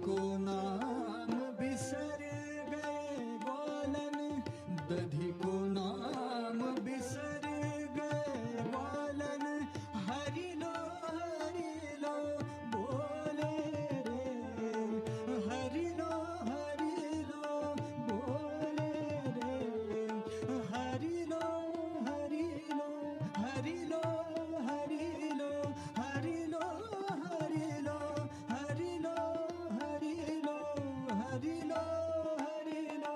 को नाम बिसर गए ग्वालन, दधी को नाम बिसर गए ग्वालन। हरि लो बोले रे, हरि लो बोले रे, हरि लो हरि लो हरि लो हरि लो हरि लो हरि लो हरि लो हरि लो हरि लो हरि लो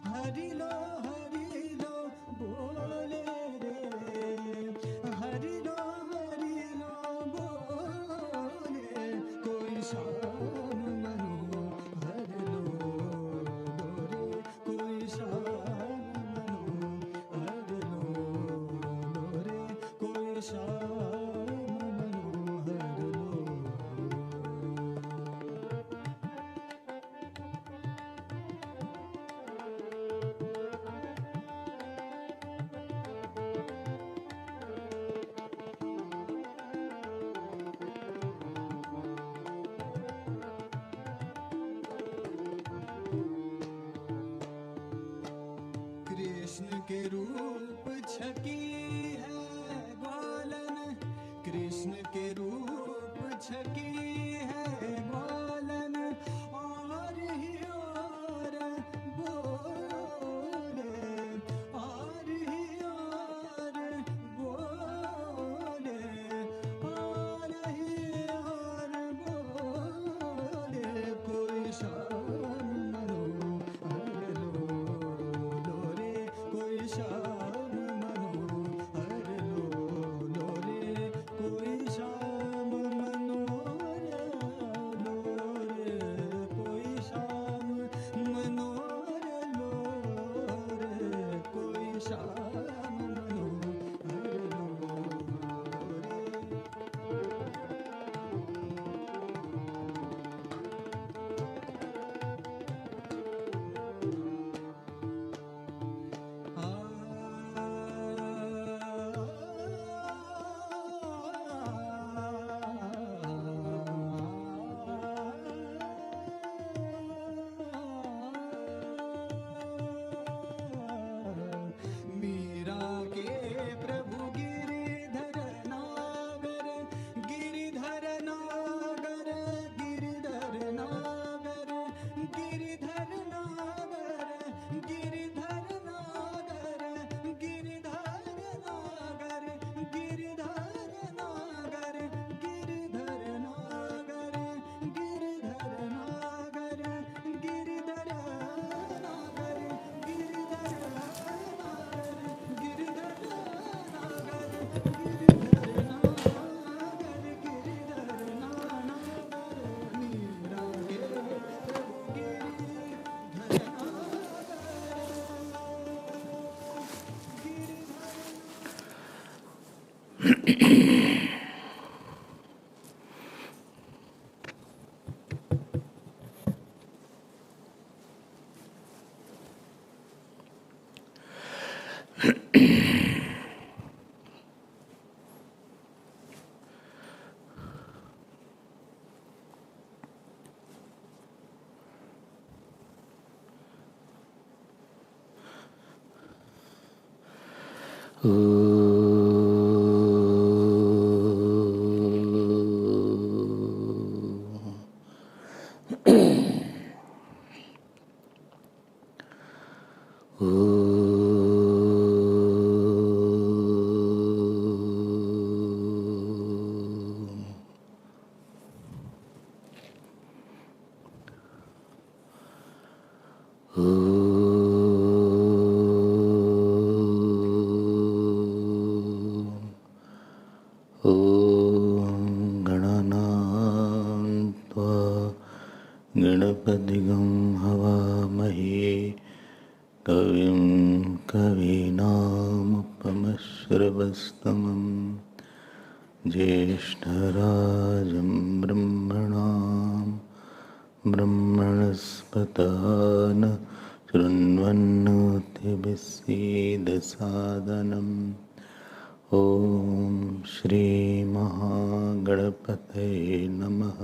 हरि लो हरि लो बोले रे, हरि लो बोले। कोई शाम मनो हर लो रे, कोई शाम मनो हर लो रे, कोई शाम मनो हर लो। कृष्ण के रूप छकी है ग्वालन, कृष्ण के रूप छकी है ग्वालन। और ही और बोले, और ही और बोले, और ही और बोले। कोई शाम मनो हर लो रे, कोई शाम मनो हर लो रे, कोई शाम मनो लो रे, कोई शाम मनो लो रे, कोई शाम मनो हर लो रे। मीरा के प्रभु गिरिधर नागर, गिरिधर नागर, गिरिधर नागर, गिरिधर नागर, गिरिधर नागर, गिरिधर नागर, गिरिधर नागर, गिरिधर नागर, गिरिधर नागर, गिरिधर नागर, गिरिधर नागर, गिरिधर नागर, गिरिधर नागर, गिरिधर नागर। मीरा के प्रभु गिरिधर गणपतिगं हवामहे कविं कवीनामुपमश्रवस्तमं ज्येष्ठराजं ब्रह्मणस्पत शृण्वन्नोतिभिस्सीदसादनम्। ॐ श्री महागणपतये नमः।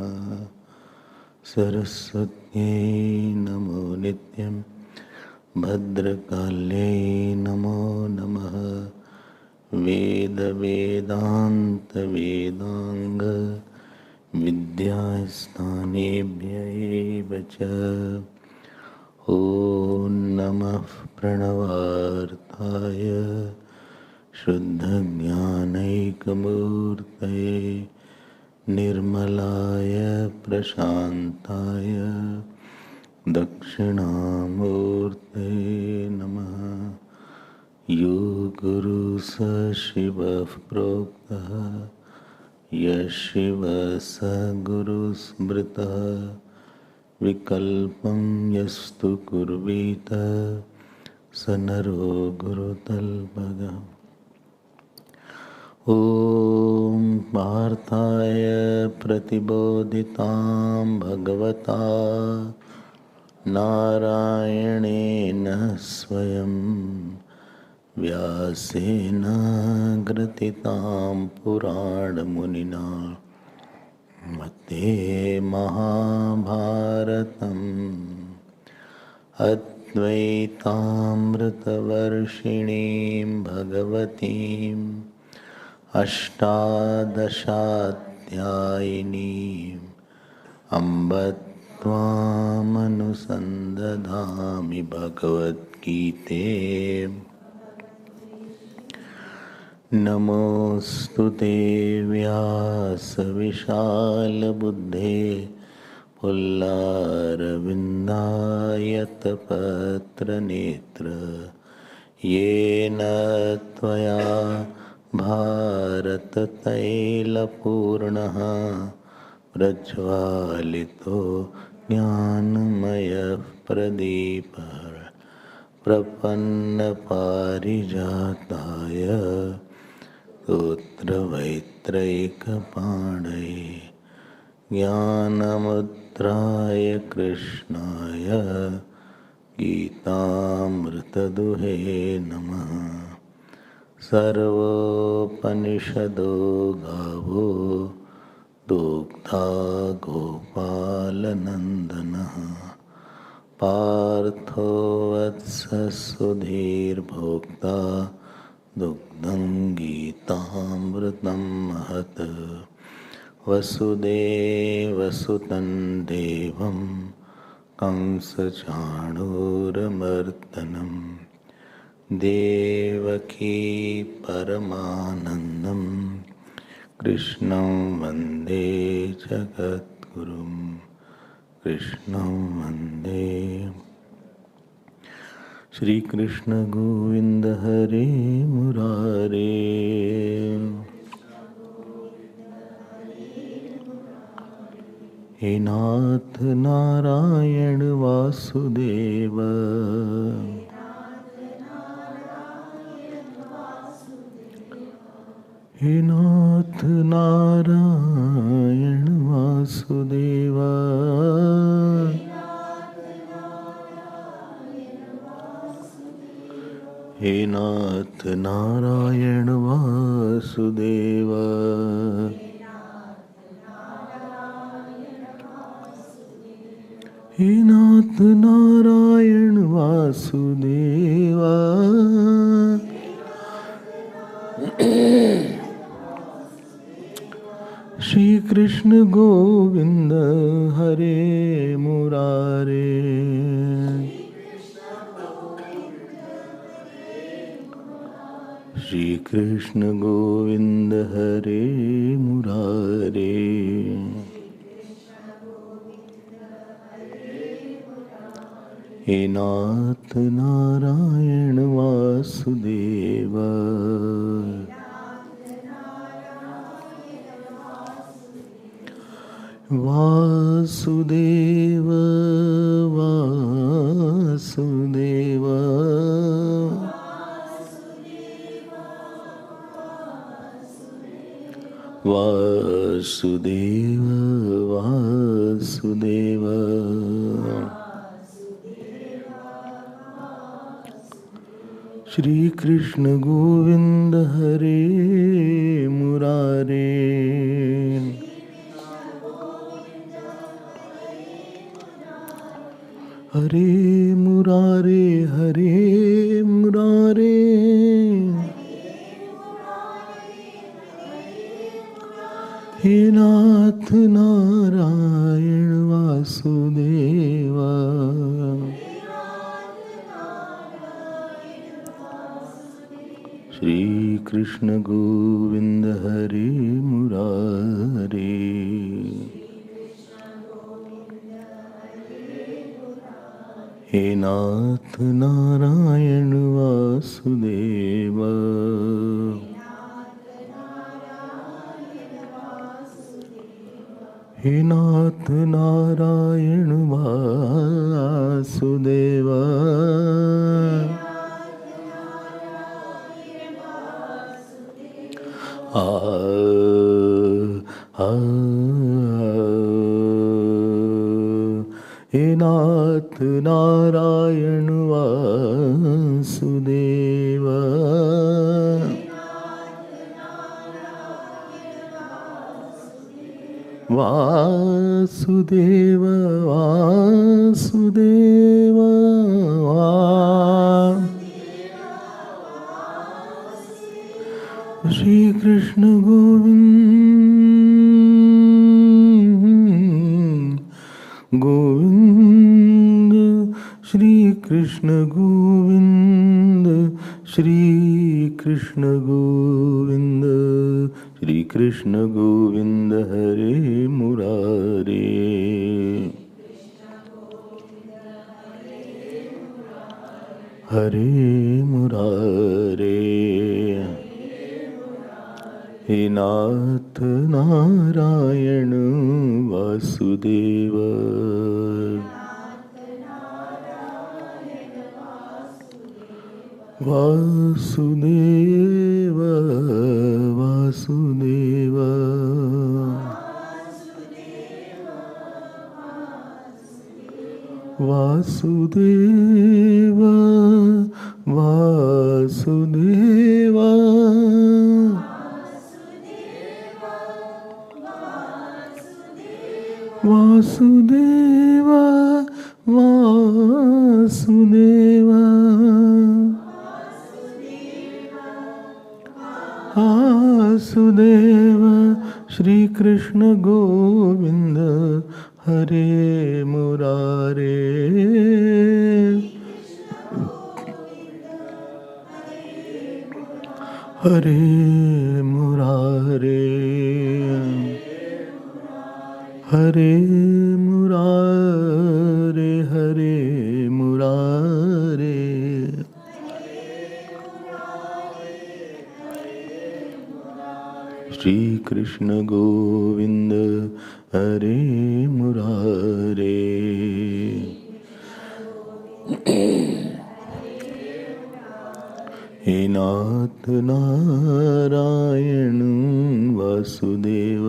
सरस्वत्यै नमो नित्यं भद्रकाल्यै नमो नमः वेदवेदान्तवेदाङ्ग विद्यास्थानेभ्यैव च ॐ नमः प्रणवार्ताय शुद्धज्ञानैकमूर्तये निर्मलाय प्रशान्ताय दक्षिणामूर्तये नमः। यो गुरु स शिवः प्रोक्तः यः शिवः स गुरुस्मृतः विकल्पं यस्तु कुर्वीत स नरो गुरुतल्पगः। ॐ पार्थाय प्रतिबोधितां भगवता नारायणेन स्वयं व्यासेन ग्रथितां पुराणमुनिना मध्ये महाभारतम् अद्वैतामृतवर्षिणीं भगवतीम् अष्टादशाध्यायिनीम् अम्ब त्वामनुसन्दधामि भगवद्गीते। नमोऽस्तु ते व्यासविशालबुद्धे पुल्लारविन्दायतपत्रनेत्र येन त्वया भारततैलपूर्णः प्रज्वालितो ज्ञानमयः प्रदीपः प्रपन्नपारिजाताय स्तोत्रवैत्रैकपाणये ज्ञानमुद्राय कृष्णाय गीतामृतदुहे नमः। सर्वोपनिषदो गावो दुग्धा गोपालनन्दनः पार्थो वत्ससुधीर्भोक्ता दुग्धं गीतामृतं महत्। वसुदेवसुतं देवं कंसचाणूरमर्दनं देवकी परमानन्दं कृष्णं वन्दे जगद्गुरुं कृष्णं वन्दे। श्री कृष्ण गोविंद हरे मुरारे हे नाथ नारायण वासुदेव हे नाथ नारायण वासुदेव हे नाथ नारायण वासुदेव हे नाथ नारायण वासुदेव। श्री कृष्ण गोविंद हरे मुरारे श्री कृष्ण गोविंद हरे मुरारे। हे नाथ नारायण वासुदेव वासुदेव वासुदेव वासुदेव वासुदेव। श्री कृष्ण गोविंद हरे मुरारे हरे मुरारे हरे मुरारे हे नाथ नारायण वासुदेवा श्री कृष्ण गोविंद हरे मुरारे हे नाथ नारायण वासुदेवा हे नाथ नारायण वासुदेवा आ हे नाथ नारायण वासुदेवा वासुदेव वासुदेव श्री कृष्ण गोविंद गोविंद श्री कृष्ण गोविंद श्री कृष्ण गोविंद श्री कृष्ण गोविंद हरे मुरारे हरे मुरारे हे नाथ नारायण वासुदेव वासुदेव वासुदेव वासुदेव वासुदेव वासुदेव वासुदेव वासुदेव श्री कृष्ण गोविंद हरे मुरारे हरे मुरारे हरे मुरारे हरे मुरारे श्री कृष्ण गोविंद हरे मुरारे हे नाथ नारायण वासुदेव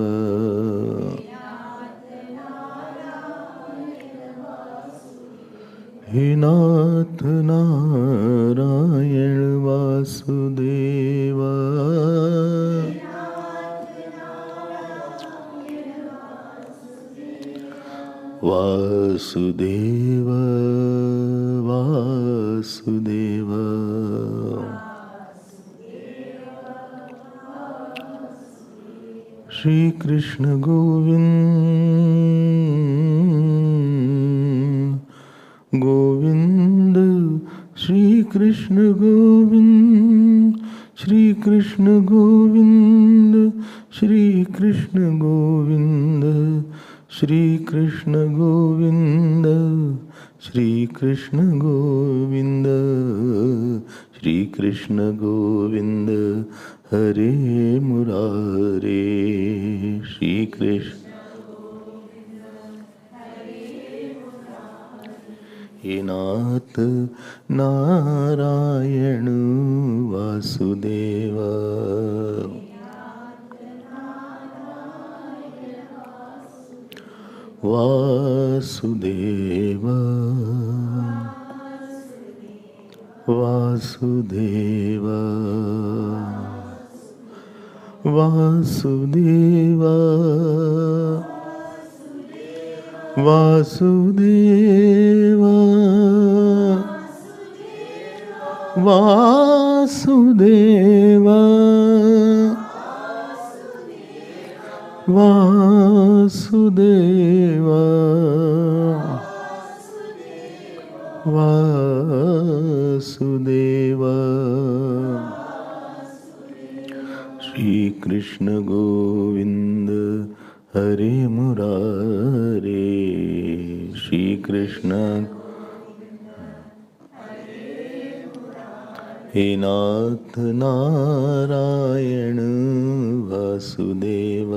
हे नाथ नारायण वासुदेव वासुदेव वासुदेव श्री कृष्ण गोविंद गोविंद श्री कृष्ण गोविंद श्री कृष्ण गोविंद श्री कृष्ण गोविंद श्री कृष्ण गोविंद श्री कृष्ण गोविंद श्री कृष्ण गोविंद हरे मुरारे श्री कृष्ण हे नाथ नारायण वासुदेव वासुदेव वासुदेव वासुदेव वासुदेव वासुदेव वासुदेव वासुदेव श्री कृष्ण गोविंद हरे मुरारे श्री कृष्ण हे नाथ नारायण वासुदेव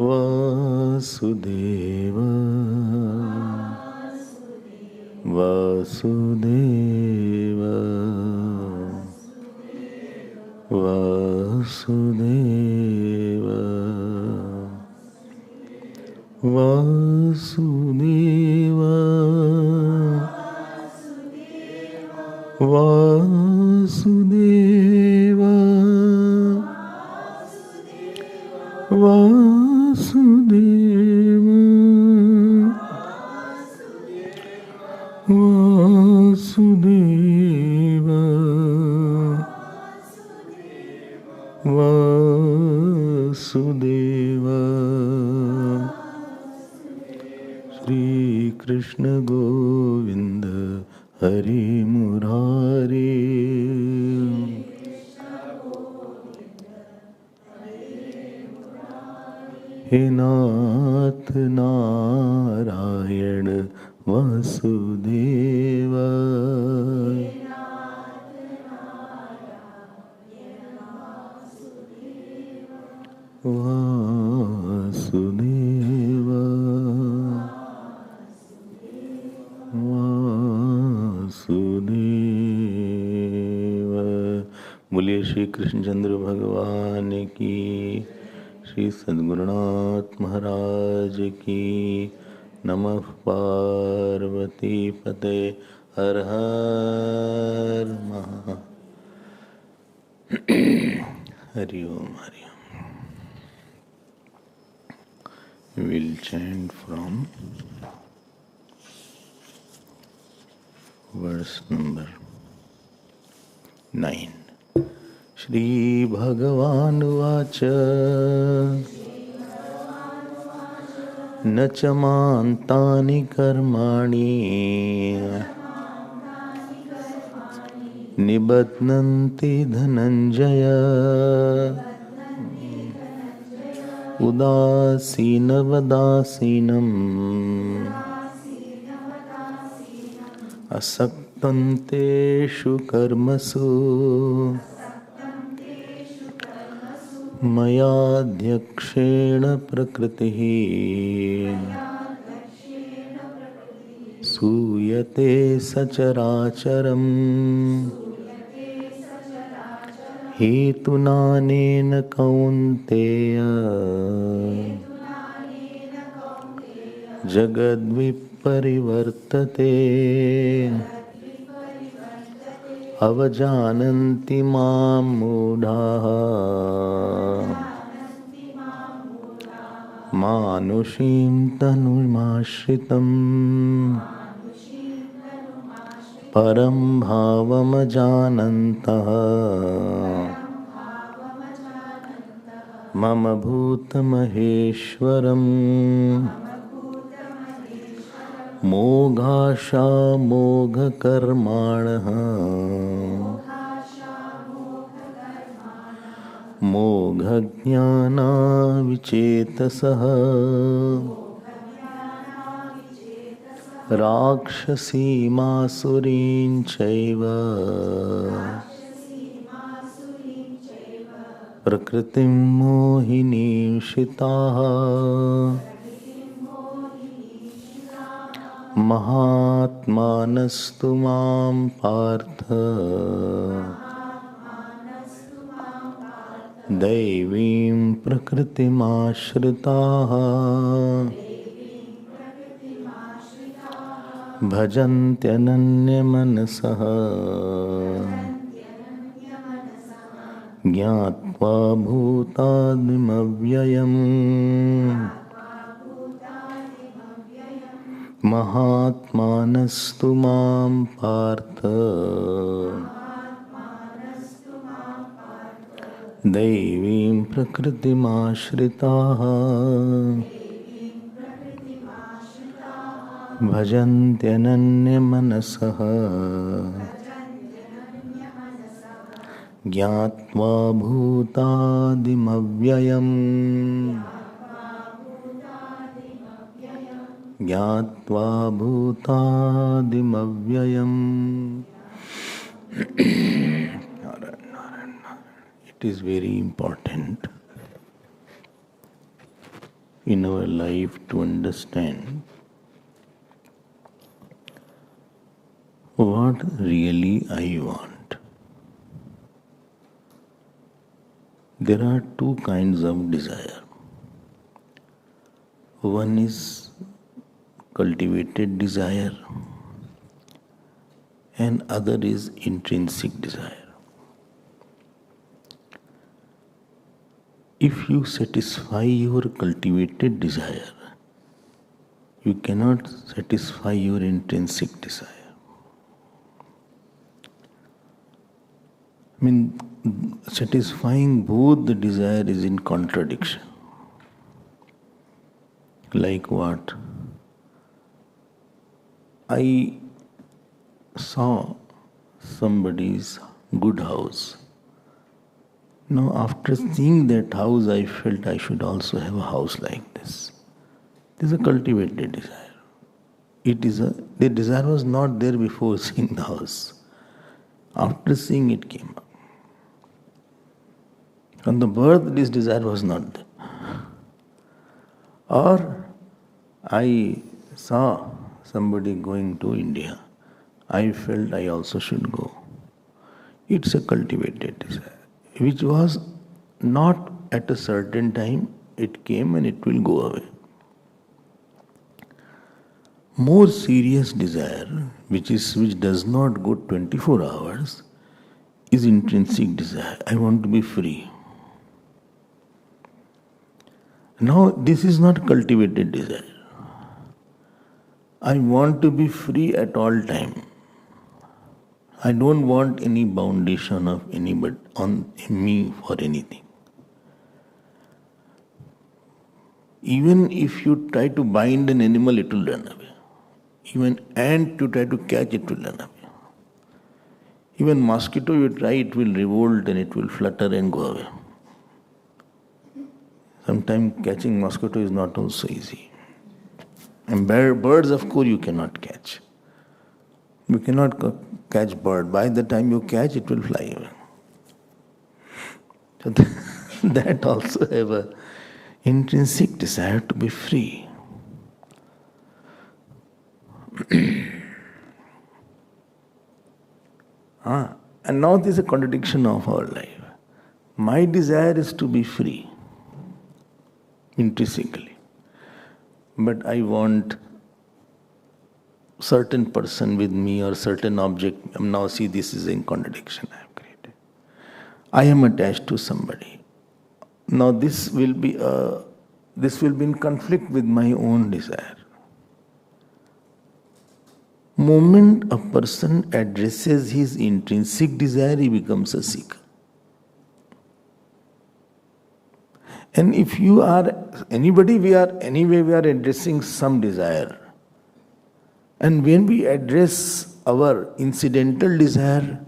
वासुदेव वासुदेव वासुदेव वासुदेव वासुदेव वासुदेव वासुदेव वासुदेव श्री कृष्ण गोविंद हरि मुरारे हे नाथ नारायण वासुदेव वासुदेव वासुदेव। बोलिए श्री कृष्णचंद्र भगवान की, श्री सद्गुरुनाथ महाराज की। नमः पार्वती पते हर हर महा हरि ओम हरि ओम। We'll chant from verse number 9. Shri भगवान उवाच न च मान्तानि कर्माणि निबध्नन्ति धनञ्जय उदासीनवदासीनम् असक्तं तेषु कर्मसु मयाध्यक्षेण प्रकृतिः सूयते सचराचरम् हेतुनानेन कौन्तेय जगद्विपरिवर्तते अवजानन्ति मां मूढाः मानुषीं तनुमाश्रितम् परं भावमजानन्तः मम भूतमहेश्वरम् मोघाशामोघकर्माणः मोघज्ञानाविचेतसः राक्षसीमासुरीं चैव प्रकृतिं मोहिनीं श्रिताः महात्मानस्तु मां पार्थ दैवीं प्रकृतिमाश्रिताः भजन्त्यनन्यमनसः ज्ञात्वा भूतादिमव्ययम् महात्मानस्तु मां पार्थ दैवीं प्रकृतिमाश्रिताः भजन्त्यनन्यमनसः ज्ञात्वा भूतादिमव्ययम् ज्ञात्वा भूतादिमव्ययम्. It is very important in our life to understand what really I want. There are two kinds of desire. One is cultivated desire and other is intrinsic desire. If you satisfy your cultivated desire, you cannot satisfy your intrinsic desire. Satisfying both the desire is in contradiction. Like what? I saw somebody's good house. Now, after seeing that house, I felt I should also have a house like this. This is a cultivated desire. The desire was not there before seeing the house. After seeing it came up. From the birth, this desire was not there. Or I saw somebody going to India. I felt I also should go. It's a cultivated desire, which was not at a certain time. It came and it will go away. More serious desire, which does not go 24 hours, is intrinsic desire. I want to be free. Now, this is not cultivated desire. I want to be free at all time. I don't want any foundation of anybody on me for anything. Even if you try to bind an animal, it will run away. Even ant you try to catch, it will run away. Even mosquito you try, it will revolt and it will flutter and go away. Sometimes catching mosquito is not also easy. And birds, of course, you cannot catch. You cannot catch bird. By the time you catch, it will fly away. So that also have a intrinsic desire to be free. And now this is a contradiction of our life. My desire is to be free, intrinsically. But I want certain person with me or certain object. Now see, this is in contradiction I have created. I am attached to somebody. Now this will be in conflict with my own desire. Moment a person addresses his intrinsic desire, he becomes a seeker. And if you are anybody, we are addressing some desire. And when we address our incidental desire,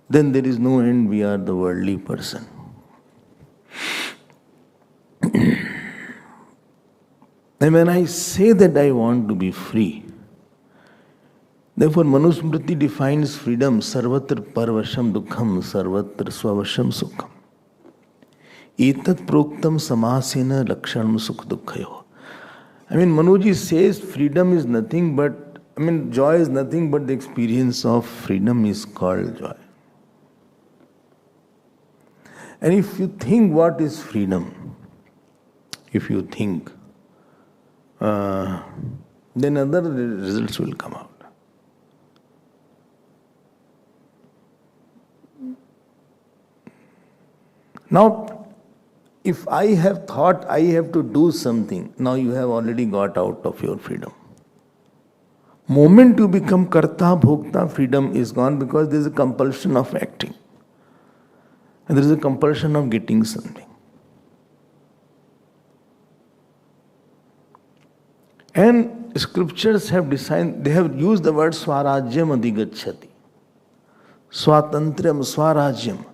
then there is no end, we are the worldly person. And when I say that I want to be free, therefore Manusmriti defines freedom, sarvatra parvasham dukkham, sarvatra swavasham sukham. Etat proktam samasena lakshanam sukh dukkhayo. Manuji says freedom is nothing but, joy is nothing but the experience of freedom is called joy. And if you think what is freedom, if you think, then other results will come out. Now, if I have thought I have to do something, now you have already got out of your freedom. Moment you become karta, bhokta, freedom is gone because there is a compulsion of acting. And there is a compulsion of getting something. And scriptures have designed, they have used the word swarajyam adhigacchati. Swatantram, swarajyam.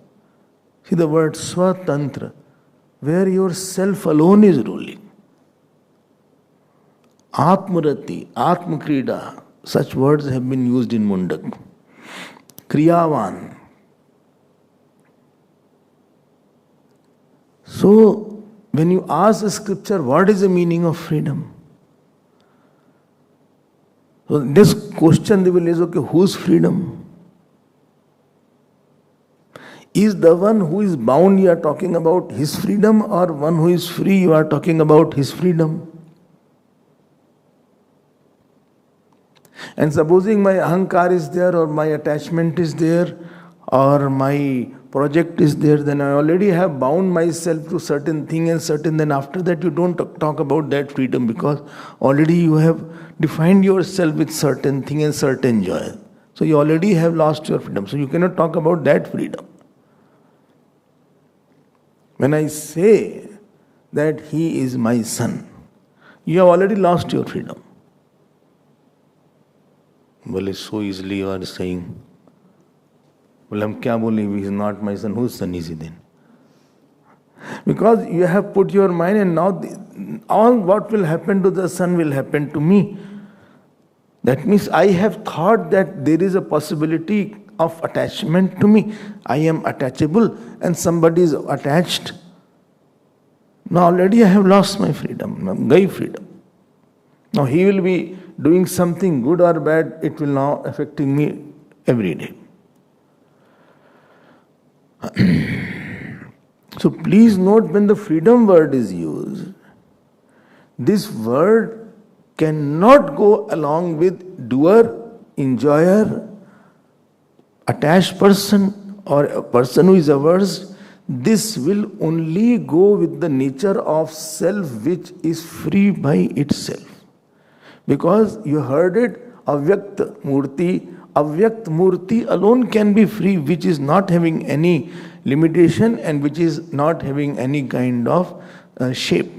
See the word swatantra, where yourself alone is ruling. Atmarati, Atmakrida, such words have been used in Mundak. Kriyavan. So, when you ask the scripture, what is the meaning of freedom? So, this question they will ask, okay, whose freedom? Is the one who is bound you are talking about his freedom, or one who is free you are talking about his freedom? And supposing my ahankar is there, or my attachment is there, or my project is there, then I already have bound myself to certain thing and certain, then after that you don't talk about that freedom because already you have defined yourself with certain thing and certain joy. So you already have lost your freedom. So you cannot talk about that freedom. When I say that he is my son, you have already lost your freedom. Well, so easily you are saying, well, हम क्या बोले, he is not my son, whose son is he then? Because you have put your mind and now all what will happen to the son will happen to me. That means I have thought that there is a possibility of attachment to me. I am attachable and somebody is attached. Now already I have lost my freedom, gai freedom. Now he will be doing something good or bad, it will now affecting me every day. So please note, when the freedom word is used, this word cannot go along with doer, enjoyer, attached person, or a person who is averse. This will only go with the nature of self which is free by itself. Because you heard it, avyakt murti alone can be free, which is not having any limitation and which is not having any kind of shape.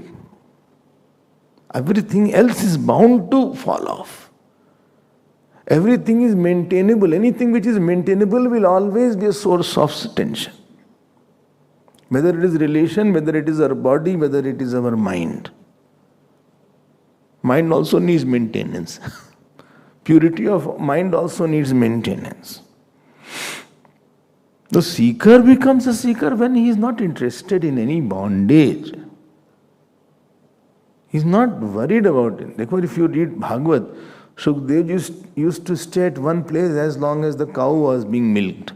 Everything else is bound to fall off. Everything is maintainable. Anything which is maintainable will always be a source of tension. Whether it is relation, whether it is our body, whether it is our mind. Mind also needs maintenance. Purity of mind also needs maintenance. The seeker becomes a seeker when he is not interested in any bondage. He is not worried about it. Therefore, if you read Bhagavad, Shukdev used to stay at one place as long as the cow was being milked.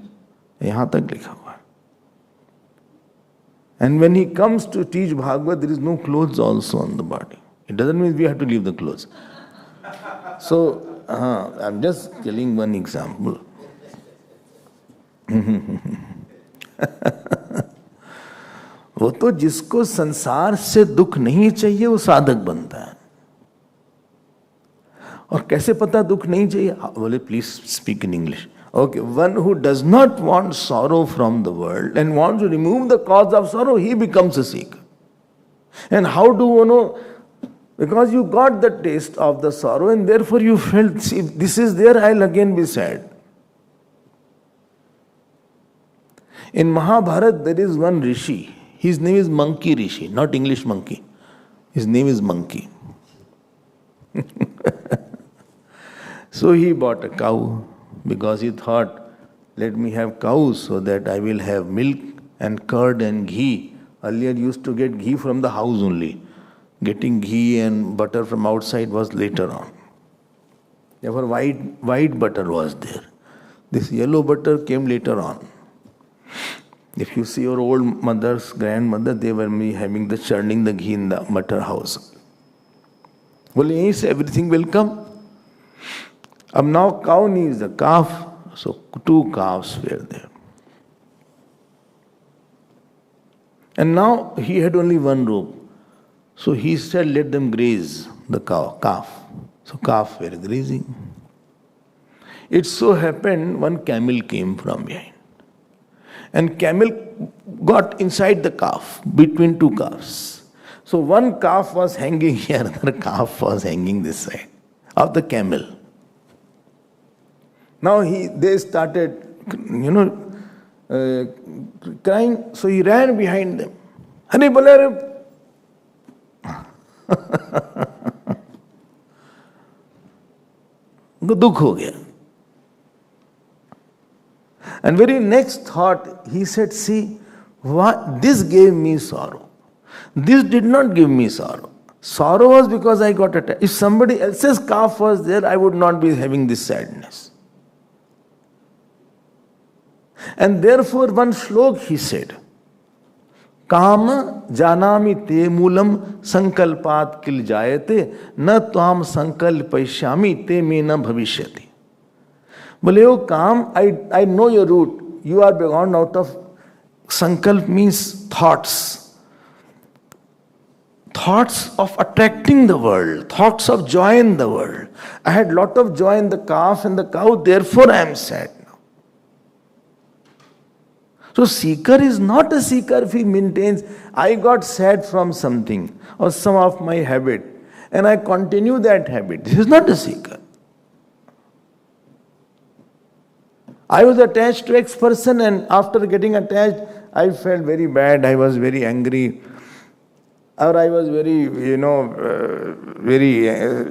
यहाँ तक लिखा हुआ है. And when he comes to teach Bhagavad, there is no clothes also on the body. It doesn't mean we have to leave the clothes. So, I'm just telling one example. वो तो जिसको संसार से दुख नहीं चाहिए वो साधक बनता है. और कैसे पता दुख नहीं चाहिए? बोले please speak in English. Okay, one who does not want sorrow from the world and wants to remove the cause of sorrow, he becomes a seeker. And how do you know? Because you got the taste of the sorrow and therefore you felt, see, this is there, I'll again be sad. In Mahabharata, there is one Rishi. His name is Monkey Rishi, not English monkey. His name is Monkey. So he bought a cow because he thought, let me have cows so that I will have milk and curd and ghee. Earlier used to get ghee from the house only. Getting ghee and butter from outside was later on. Therefore white butter was there. This yellow butter came later on. If you see your old mothers, grandmother, they were having the churning the ghee in the butter house. Well, yes, everything will come. Now cow needs a calf, so 2 calves were there. And now he had only one rope. So he said, let them graze the calf. So calf were grazing. It so happened one camel came from behind. And camel got inside the calf, between two calves. So one calf was hanging here, another calf was hanging this side of the camel. Now they started, crying. So he ran behind them. Hare bole, दुख हो गया. And very next thought, he said, see, this gave me sorrow. This did not give me sorrow. Sorrow was because I got attached. If somebody else's calf was there, I would not be having this sadness. And therefore one shlok he said, Kama janami te moolam sankalpat kil jayate na tvam sankalpaishyami te me na bhavishyati. Bole, oh Kam, I know your root. You are born out of sankalp means thoughts. Thoughts of attracting the world, thoughts of joy in the world. I had lot of joy in the calf and the cow, therefore I am sad now. So seeker is not a seeker if he maintains, I got sad from something or some of my habit and I continue that habit. This is not a seeker. I was attached to X person and after getting attached, I felt very bad, I was very angry. Or I was very, very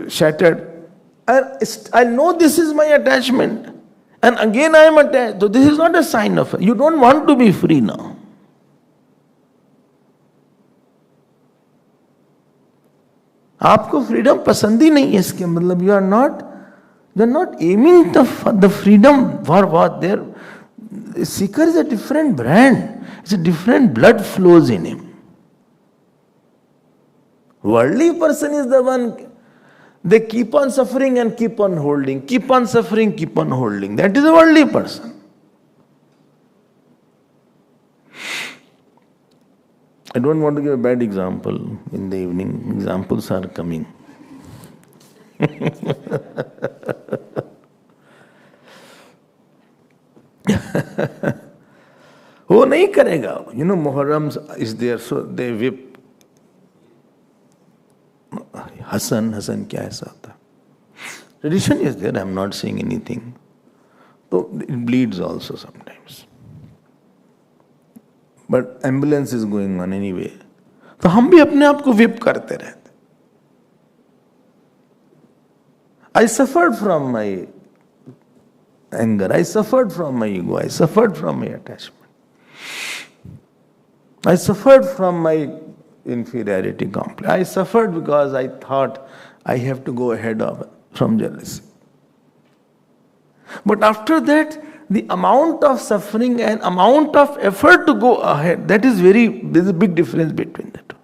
shattered. I know this is my attachment. And again I am attached. So this is not a sign of, you don't want to be free now. आपको freedom पसंद ही नहीं है इसके मतलब you are not aiming the freedom for what there. Seeker is a different brand. It's a different blood flows in him. Worldly person is the one, they keep on suffering and keep on holding, keep on suffering, keep on holding. That is a worldly person. I don't want to give a bad example in the evening. Examples are coming. वो नहीं करेगा. Muharram is there, so they whip. Hasan क्या ऐसा होता? Tradition is there, I am not saying anything. So it bleeds also sometimes. But ambulance is going on anyway. तो हम भी अपने आप को whip करते रहते. I suffered from my anger, I suffered from my ego, I suffered from my attachment. I suffered from my inferiority complex. I suffered because I thought I have to go ahead from jealousy. But after that, the amount of suffering and amount of effort to go ahead, there's a big difference between the two.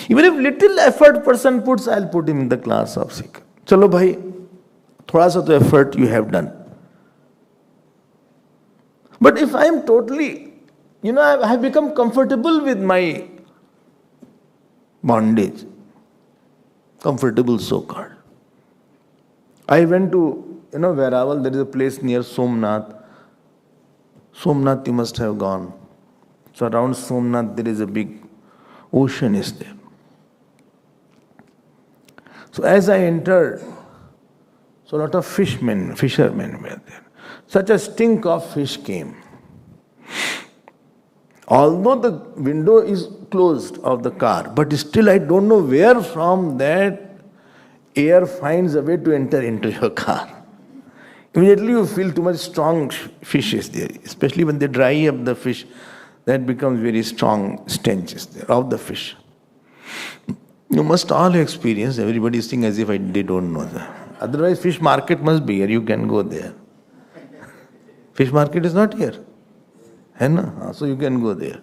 Even if little effort person puts, I'll put him in the class of seeker. Chalo bhai, thoda sa to effort you have done. But if I am totally, I have become comfortable with my bondage. Comfortable so-called. I went to, Veraval, there is a place near Somnath. Somnath you must have gone. So around Somnath there is a big ocean is there. So as I entered, so a lot of fishermen were there. Such a stink of fish came. Although the window is closed of the car, but still I don't know where from that air finds a way to enter into your car. Immediately you feel too much strong fish is there, especially when they dry up the fish, that becomes very strong stench is there of the fish. You must all experience, everybody is saying as if they don't know that. Otherwise fish market must be here, you can go there. Fish market is not here. So you can go there.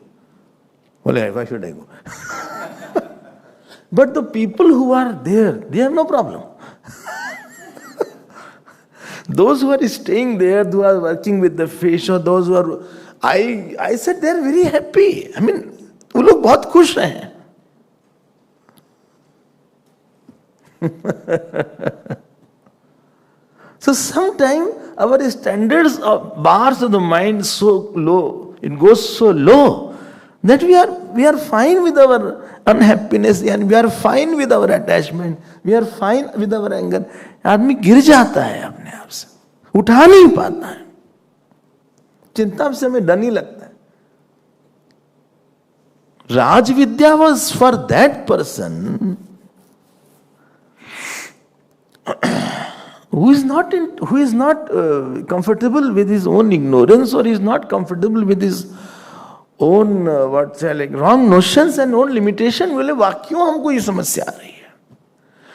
Well, why should I go? But the people who are there, they have no problem. Those who are staying there, who are working with the fish, or those who I said they are very happy. I mean, वो लोग बहुत खुश हैं. So sometimes our standards of bars of the mind so low, it goes so low that we are fine with our unhappiness and we are fine with our attachment, we are fine with our anger. आदमी गिर जाता है अपने आप से, उठा नहीं पाता है. चिंता से हमें डर नहीं लगता है. Raj Vidya was for that person who is not comfortable with his own ignorance, or is not comfortable with his own wrong notions and own limitation. बोले वाह क्यों हमको ये समस्या आ रही है?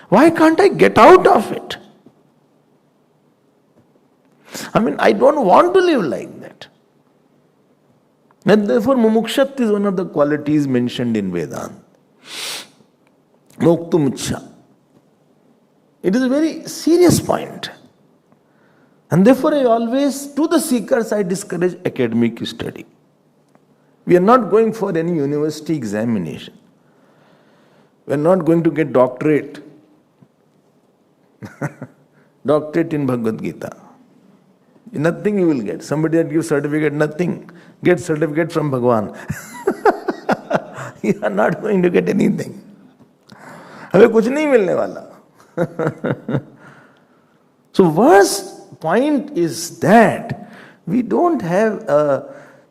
Why can't I get out of it? I mean, I don't want to live like that. And therefore, mumukshat is one of the qualities mentioned in Vedanta. Moktumcha. It is a very serious point. And therefore, I always, to the seekers, I discourage academic study. We are not going for any university examination. We are not going to get doctorate. Doctorate in Bhagavad Gita. Nothing you will get. Somebody that gives certificate, nothing. Get certificate from Bhagwan. You are not going to get anything. हमें कुछ नहीं मिलने वाला. So first point is that we don't have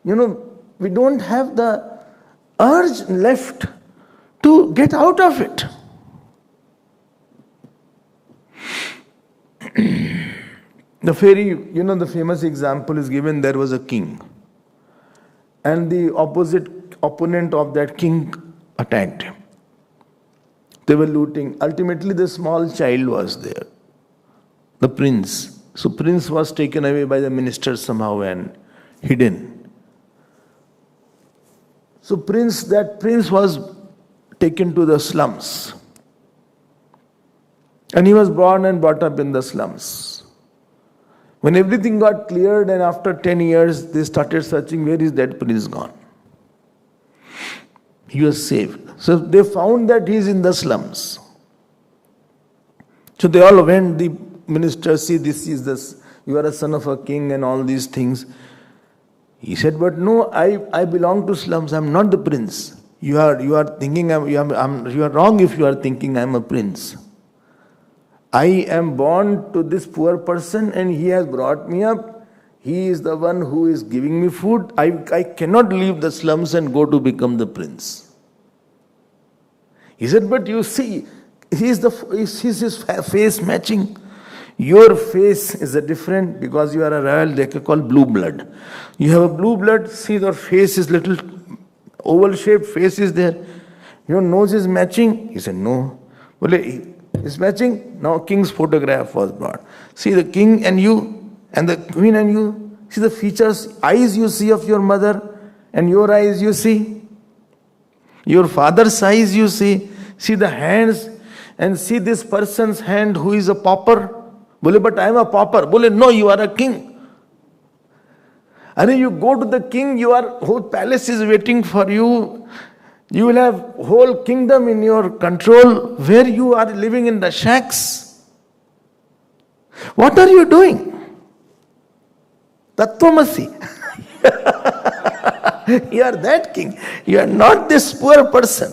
we don't have the urge left to get out of it. The very, the famous example is given, there was a king. And the opponent of that king attacked him. They were looting. Ultimately, the small child was there. The prince. So prince was taken away by the minister somehow and hidden. So that prince was taken to the slums. And he was born and brought up in the slums. When everything got cleared and after 10 years, they started searching, where is that prince gone? He was saved. So they found that he is in the slums. So they all went, the minister, see, you are a son of a king and all these things. He said, but no, I belong to slums, I am not the prince. You are thinking, you are wrong if you are thinking I am a prince. I am born to this poor person and he has brought me up. He is the one who is giving me food. I cannot leave the slums and go to become the prince. He said, but you see, is his face matching? Your face is a different, because you are a royal, they call blue blood. You have a blue blood, see your face is little oval shaped face is there. Your nose is matching. He said, no. It's matching. Now king's photograph was brought. See the king and you and the queen and you. See the features, eyes you see of your mother and your eyes you see. Your father's eyes you see. See the hands and see this person's hand who is a pauper. But I am a pauper. No, you are a king. And you go to the king, your whole palace is waiting for you. You will have whole kingdom in your control, where you are living in the shacks. What are you doing? Tattvamasi. You are that king. You are not this poor person.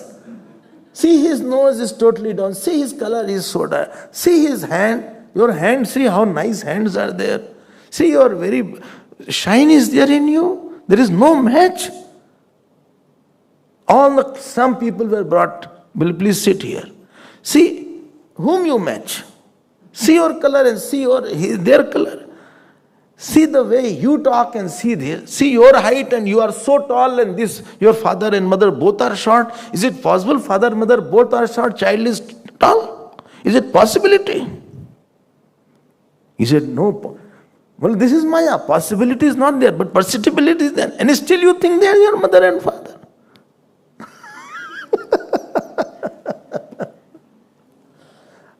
See his nose is totally down. See his color is soda. See his hand. Your hand, see how nice hands are there. See your very shine is there in you. There is no match. Some people were brought. Will you please sit here? See whom you match. See your color and see their color. See the way you talk and see your height, and you are so tall, and your father and mother both are short. Is it possible father and mother both are short, child is tall? Is it possibility? He said, no. Well, this is Maya. Possibility is not there, but perceptibility is there. And still you think they are your mother and father.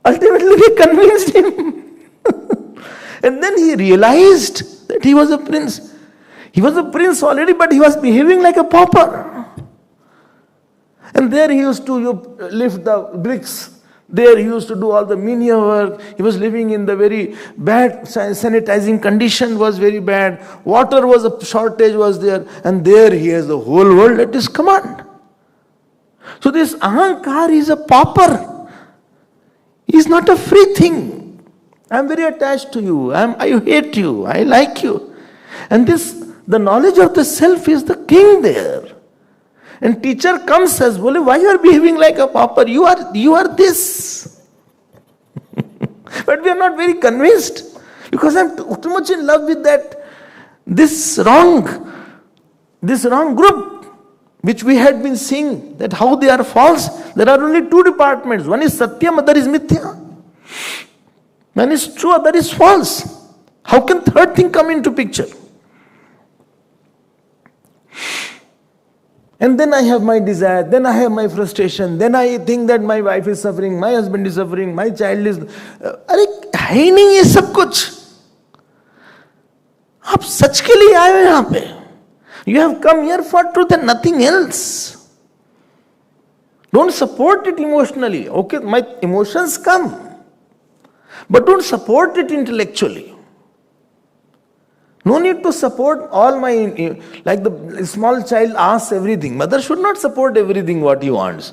Ultimately, we convinced him. And then he realized that he was a prince. He was a prince already, but he was behaving like a pauper. And there he used to lift the bricks. There he used to do all the menial work. He was living in the very bad sanitizing condition was very bad. Water was a shortage was there. And there he has the whole world at his command. So this ahankar is a pauper. He is not a free thing. I am very attached to you. I hate you. I like you. And the knowledge of the self is the king there. And teacher comes says, "Bole, why you are behaving like a pauper? You are this." But we are not very convinced because I am too much in love with this wrong group which we had been seeing that how they are false. There are only two departments. One is Satyam, other is Mithya. One is true, other is false. How can third thing come into picture? And then I have my desire, then I have my frustration, then I think that my wife is suffering, my husband is suffering, my child is... अरे है ही नहीं ये सब कुछ. आप सच के लिए आए हो यहाँ पे. You have come here for truth and nothing else. Don't support it emotionally. Okay, my emotions come. But don't support it intellectually. No need to support all my, like the small child asks everything. Mother should not support everything what he wants.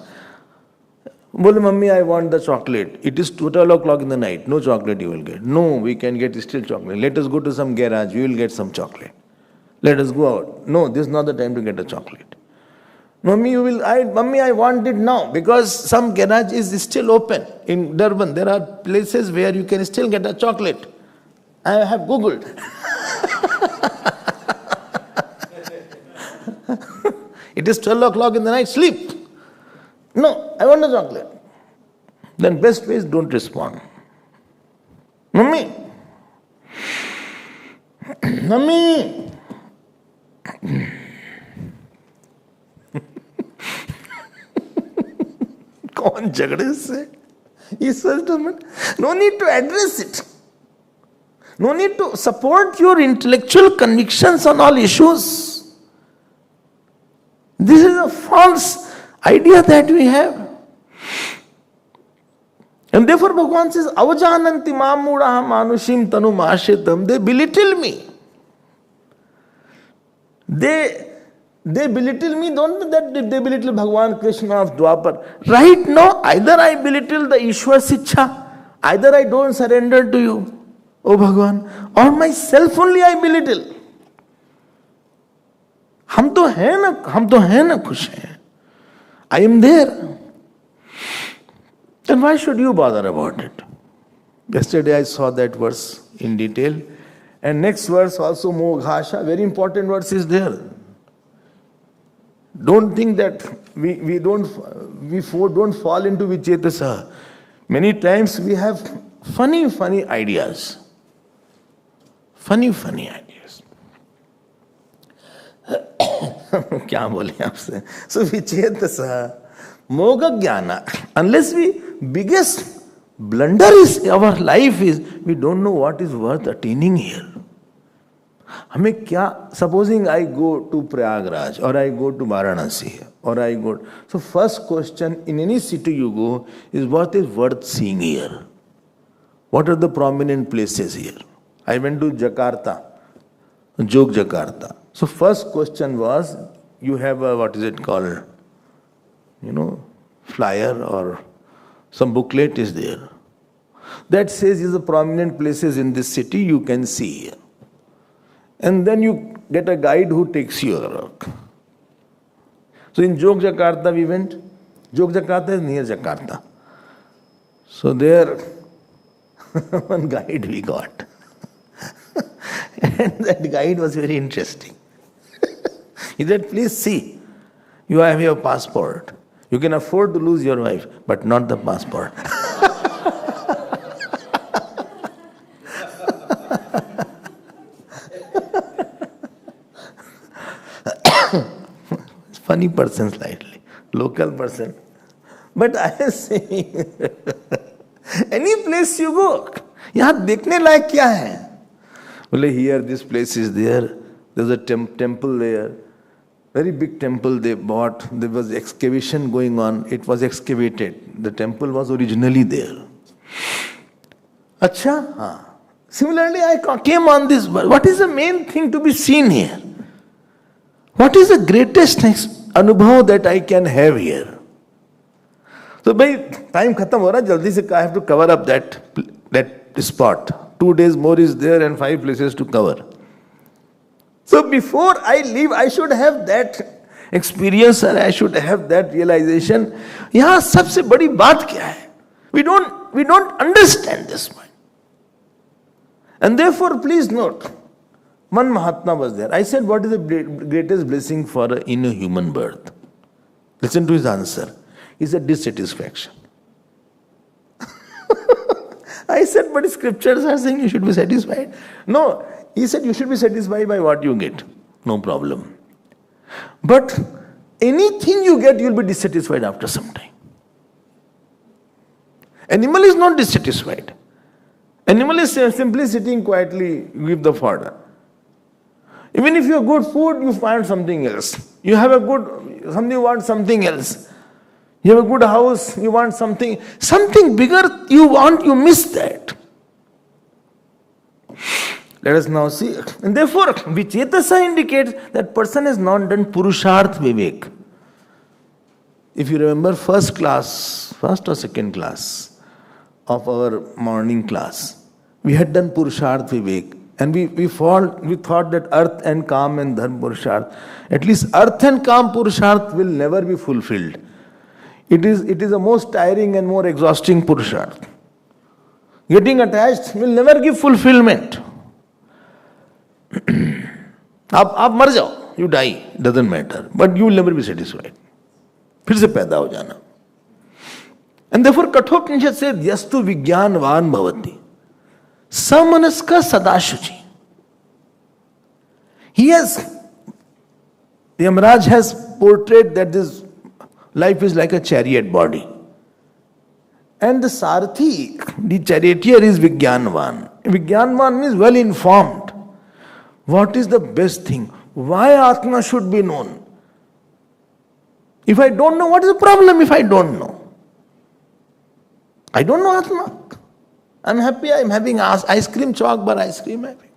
Bole, Mummy, I want the chocolate. It is 12 o'clock in the night. No chocolate you will get. No, we can get still chocolate. Let us go to some garage. We will get some chocolate. Let us go out. No, this is not the time to get a chocolate. Mummy, I want it now because some garage is still open. In Durban, there are places where you can still get a chocolate. I have Googled. It is 12 o'clock in the night, sleep. No, I want a chocolate. Then best way is don't respond. Mummy. Mummy. कौन झगड़े से? No need to address it. No need to support your intellectual convictions on all issues. This is a false idea that we have. And therefore Bhagavan says, Avajananti mamuraha manushim tanu mashetam. They belittle me. They belittle me, don't that they belittle Bhagavan Krishna of Dwapar. Right now, either I belittle the Ishwar Siksha, either I don't surrender to you, O Bhagavan, or myself only I belittle. हम तो हैं ना खुश हैं. I am there. Then why should you bother about it? Yesterday I saw that verse in detail. And next verse also, Moghasha, very important verse is there. Don't think that we don't fall into Vichetasa. Many times we have funny ideas. Funny ideas. क्या बोले आपसे? So Vichetasa, Moga Jnana. Unless biggest blunder is our life is we don't know what is worth attaining here. हमें क्या? Supposing I go to Prayagraj or I go to Varanasi or I go. So first question in any city you go is what is worth seeing here? What are the prominent places here? I went to Jakarta, Jakarta. So first question was, you have a, what is it called? Flyer or some booklet is there. That says is the prominent places in this city you can see here. And then you get a guide who takes you around. So in Jakarta we went. Jakarta is near Jakarta. So there one guide we got. And that guide was very interesting. He said, please see, you have your passport. You can afford to lose your wife, but not the passport. Funny person slightly, local person. But I am saying, any place you go, यहाँ देखने लायक क्या है? बोले here this place is there, There's a temple there. Very big temple they bought. There was excavation going on. It was excavated. The temple was originally there. Acha? Similarly, I came on this. What is the main thing to be seen here? What is the greatest anubhav that I can have here? So, by time khatam ho raha, jaldi se I have to cover up that spot. 2 days more is there and 5 places to cover. So before I leave, I should have that experience and I should have that realization. यहाँ सबसे बड़ी बात क्या है? We don't understand this point. And therefore, please note, one Mahatma was there. I said, what is the greatest blessing in a human birth? Listen to his answer. He said, dissatisfaction. I said, but scriptures are saying you should be satisfied. No, he said you should be satisfied by what you get. No problem. But anything you get, you'll be dissatisfied after some time. Animal is not dissatisfied. Animal is simply sitting quietly, give the fodder. Even if you have good food, you find something else. You have you want something else. You have a good house, you want something bigger you want, you miss that. Let us now see. And therefore, Vichetasa indicates that person has not done Purushartha Vivek. If you remember first or second class of our morning class, we had done Purushartha Vivek. And we thought that Arth and Kam and Dharma Purushartha, at least Arth and Kam Purushartha will never be fulfilled. It is a most tiring and more exhausting Purushartha. Getting attached will never give fulfillment. आप मर जाओ, you die, doesn't matter, but you will never be satisfied. फिर से पैदा हो जाना. And therefore Kathopanishad says यस्तु विज्ञानवान भवति समनस्क सदाशुचि. Yamaraj has portrayed that this life is like a chariot body. And the Sarthi, the charioteer, is Vijnanvan. Vijnanvan means well informed. What is the best thing? Why Atma should be known? If I don't know, what is the problem if I don't know? I don't know Atma. I'm happy, I'm having ice cream, chalk bar ice cream I'm having.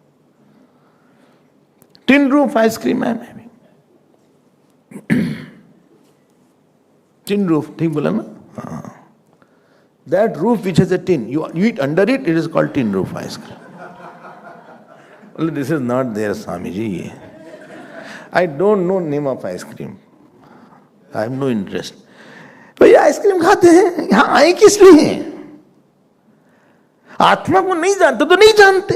Tin roof ice cream I'm having. Tin roof, ठीक बोला ना? That roof which has a tin, you eat under it, it is called tin roof ice cream. Well, this is not there, Swamiji. I don't know name of ice cream. I have no interest. भाई ice cream खाते हैं, यहाँ आए किस लिए हैं? आत्मा को नहीं जानते तो नहीं जानते.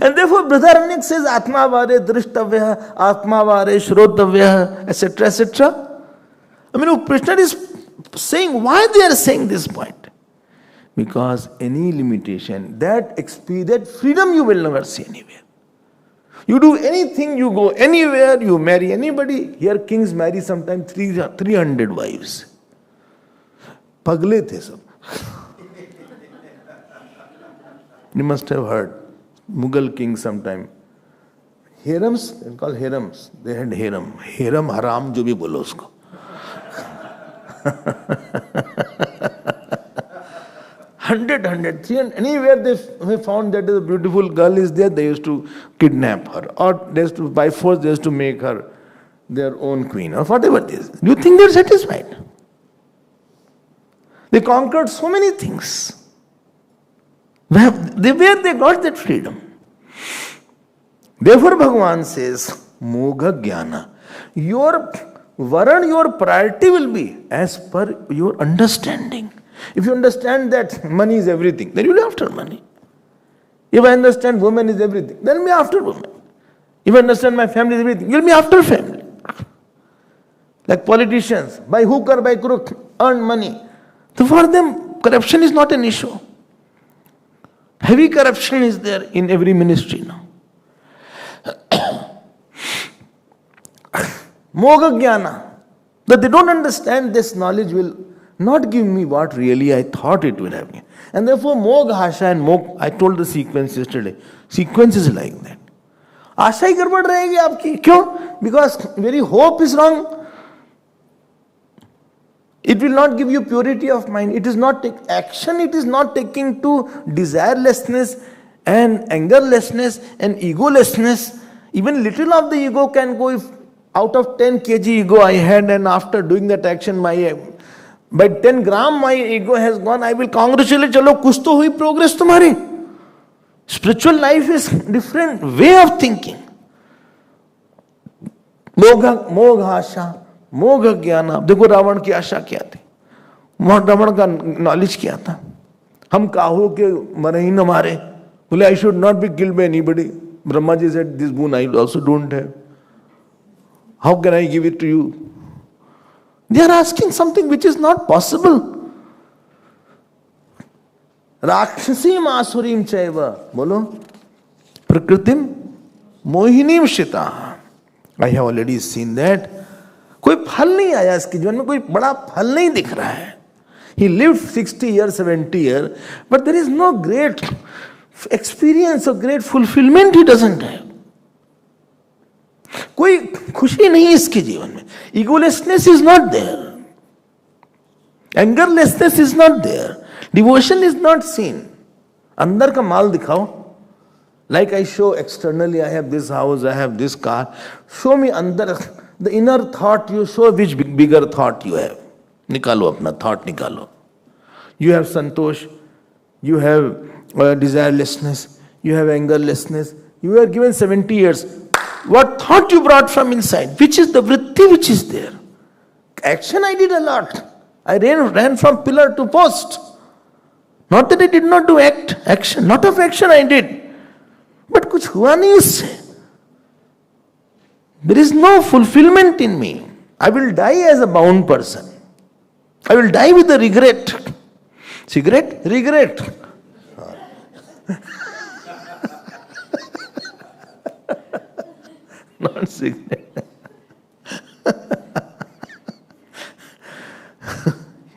And therefore, Brihadaranyaka says, Atma vare drishtavya, Atma vare shrotavya, etc., etc. I mean, Krishna is saying why they are saying this point. Because any limitation, that freedom you will never see anywhere. You do anything, you go anywhere, you marry anybody. Here kings marry sometimes 300 wives. Pagle the sab. You must have heard. Mughal kings sometime. Harems, they call harems. They had harem. Harem haram jo bhi bolo usko. 100, 300. Anywhere they found that a beautiful girl is there, they used to kidnap her. Or they used to, by force, they used to make her their own queen. Or whatever it is. Do you think they are satisfied? They conquered so many things. Where they got that freedom. Therefore, Bhagavan says, Mogha Jnana. Your varan, your priority will be as per your understanding. If you understand that money is everything, then you'll be after money. If I understand woman is everything, then I'll be after woman. If I understand my family is everything, you'll be after family. Like politicians, by hook or by crook, earn money. So for them, corruption is not an issue. Heavy corruption is there in every ministry now. Mogha Jnana. That they don't understand this knowledge will not give me what really I thought it would have. And therefore, Mogh, Asha and Mokh, I told the sequence yesterday, sequence is like that. आशा ही गड़बड़ रहेगी आपकी, क्यों? Because very hope is wrong. It will not give you purity of mind. It is not action. It is not taking to desirelessness and angerlessness and egolessness. Even little of the ego can go. If out of 10 kg ego I had, and after doing that action, by 10 gram my ego has gone, I will congratulate. चलो कुछ तो हुई progress तुम्हारी. Spiritual life is different way of thinking. मोघ आशा, मोघ ज्ञान. देखो रावण की आशा क्या थी, रावण का नॉलेज क्या था. हम काहो के मरे ही न मारे. बोले I should not be killed by anybody. Brahma ji said, this boon I also don't have. How can I give it to you? They are asking something which is not possible. राक्षसीम आसुरीम चैव, बोलो, प्रकृतिम मोहिनीम शिता. I have already seen that. कोई फल नहीं आया इसके जीवन में, कोई बड़ा फल नहीं दिख रहा है. He lived 60 years, 70 years, but there is no great experience or great fulfillment he doesn't have. कोई खुशी नहीं इसके जीवन में. Egolessness is not there. Angerlessness is not there. Devotion is not seen. अंदर का माल दिखाओ. Like I show externally, I have this house, I have this car. Show me अंदर, the inner thought you show, which bigger thought you have. निकालो अपना thought निकालो. You have Santosh, you have desirelessness, you have angerlessness. You were given 70 years. What thought you brought from inside? Which is the vritti which is there? Action I did a lot. I ran from pillar to post. Not that I did not do action. Lot of action I did. But कुछ हुआ नहीं उससे. There is no fulfillment in me. I will die as a bound person. I will die with a regret. Cigarette? Regret. Not cigarette.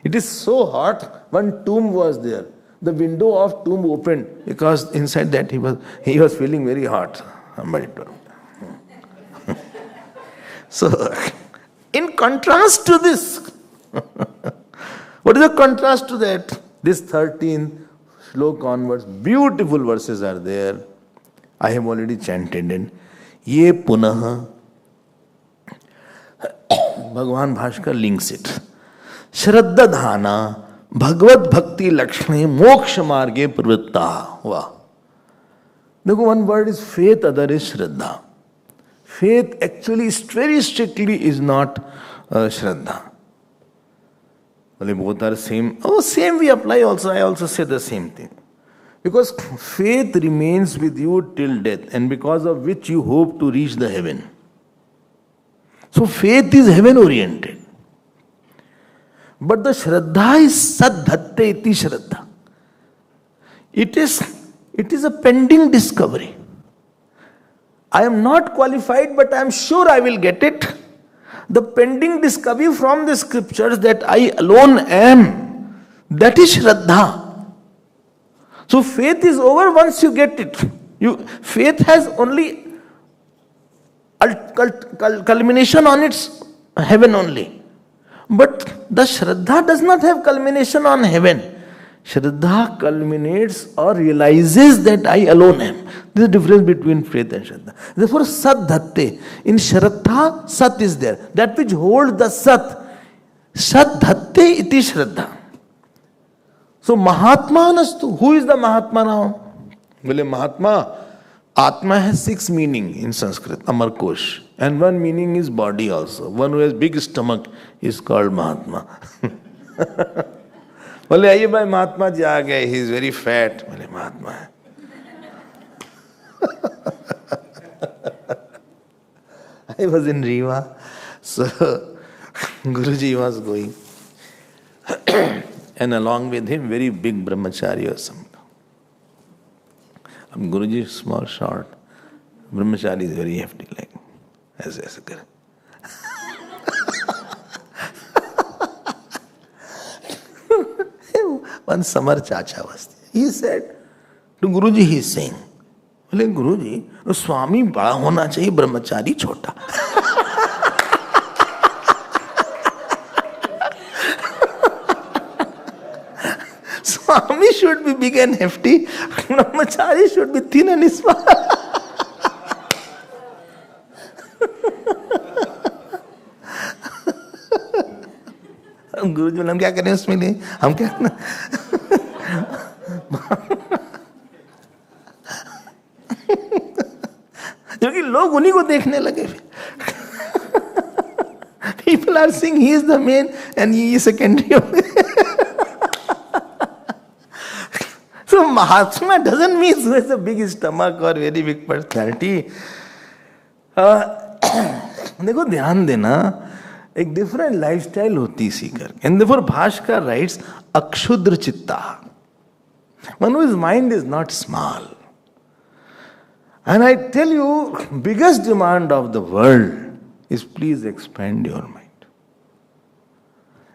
It is so hot. One tomb was there. The window of tomb opened because inside that he was feeling very hot. Somebody told me. So, in contrast to this, what is the contrast to that? This 13th slok onwards, beautiful verses are there. I have already chanted in. Ye punah, Bhagavan Bhaskar links it. Shraddha dhana, Bhagavad Bhakti Lakshmi Moksha Marge Pravritta. Wow. Look, one word is faith, other is Shraddha. Faith actually very strictly is not Shraddha. Well, both are same. Oh, same we apply also. I also say the same thing. Because faith remains with you till death, and because of which you hope to reach the heaven. So faith is heaven oriented. But the Shraddha is Saddhatte iti Shraddha. It is a pending discovery. I am not qualified, but I am sure I will get it. The pending discovery from the scriptures that I alone am, that is Shraddha. So faith is over once you get it. Faith has only culmination on its heaven only. But the Shraddha does not have culmination on heaven. Shraddha culminates or realizes that I alone am. There is a difference between faith and Shraddha. Therefore, Saddhatte. In Shraddha, Sat is there. That which holds the Sat. Saddhatte iti Shraddha. So, Mahatma Nastu. Who is the Mahatma now? Well, Mahatma. Atma has 6 meaning in Sanskrit, Amar Kosh. And one meaning is body also. One who has big stomach is called Mahatma. बोले आइए भाई महात्मा जी आ गए, he is very fat. बोले महात्मा है. I was in Riva, so Guruji was going, and along with him very big brahmachari or something. Guruji is small, short. Brahmachari is very hefty, like as a One Samar Chacha was there. He said to Guruji, he is saying, बोले गुरुजी स्वामी बड़ा होना चाहिए, ब्रह्मचारी छोटा. Swami should be big and hefty, brahmachari should be thin and small. गुरुजी बोले हम क्या करें उसमें लिए, हम क्या करना. क्योंकि लोग उन्हीं को देखने लगे. People are saying he is the main and he is secondary. So Mahatma doesn't mean who has a big stomach or very big personality. देखो ध्यान देना, एक डिफरेंट लाइफस्टाइल होती seeker. And therefore Bhaskar writes अक्षुद्र चित्ता, one whose mind is not small. And I tell you, biggest demand of the world is please expand your mind.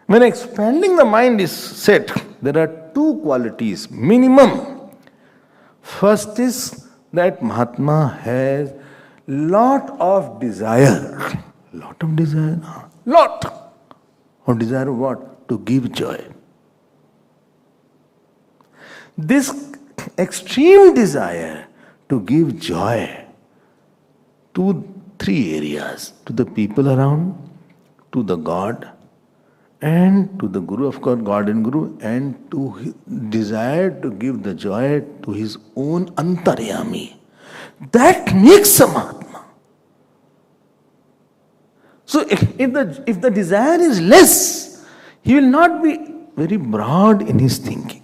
When expanding the mind is set, there are two qualities minimum. First is that Mahatma has lot of desire. Lot of desire. Lot of desire what? To give joy. This extreme desire to give joy to three areas, to the people around, to the God, and to the Guru, of course, God and Guru, and to his desire to give the joy to his own antaryami. That makes a Mahatma. So if the desire is less, he will not be very broad in his thinking.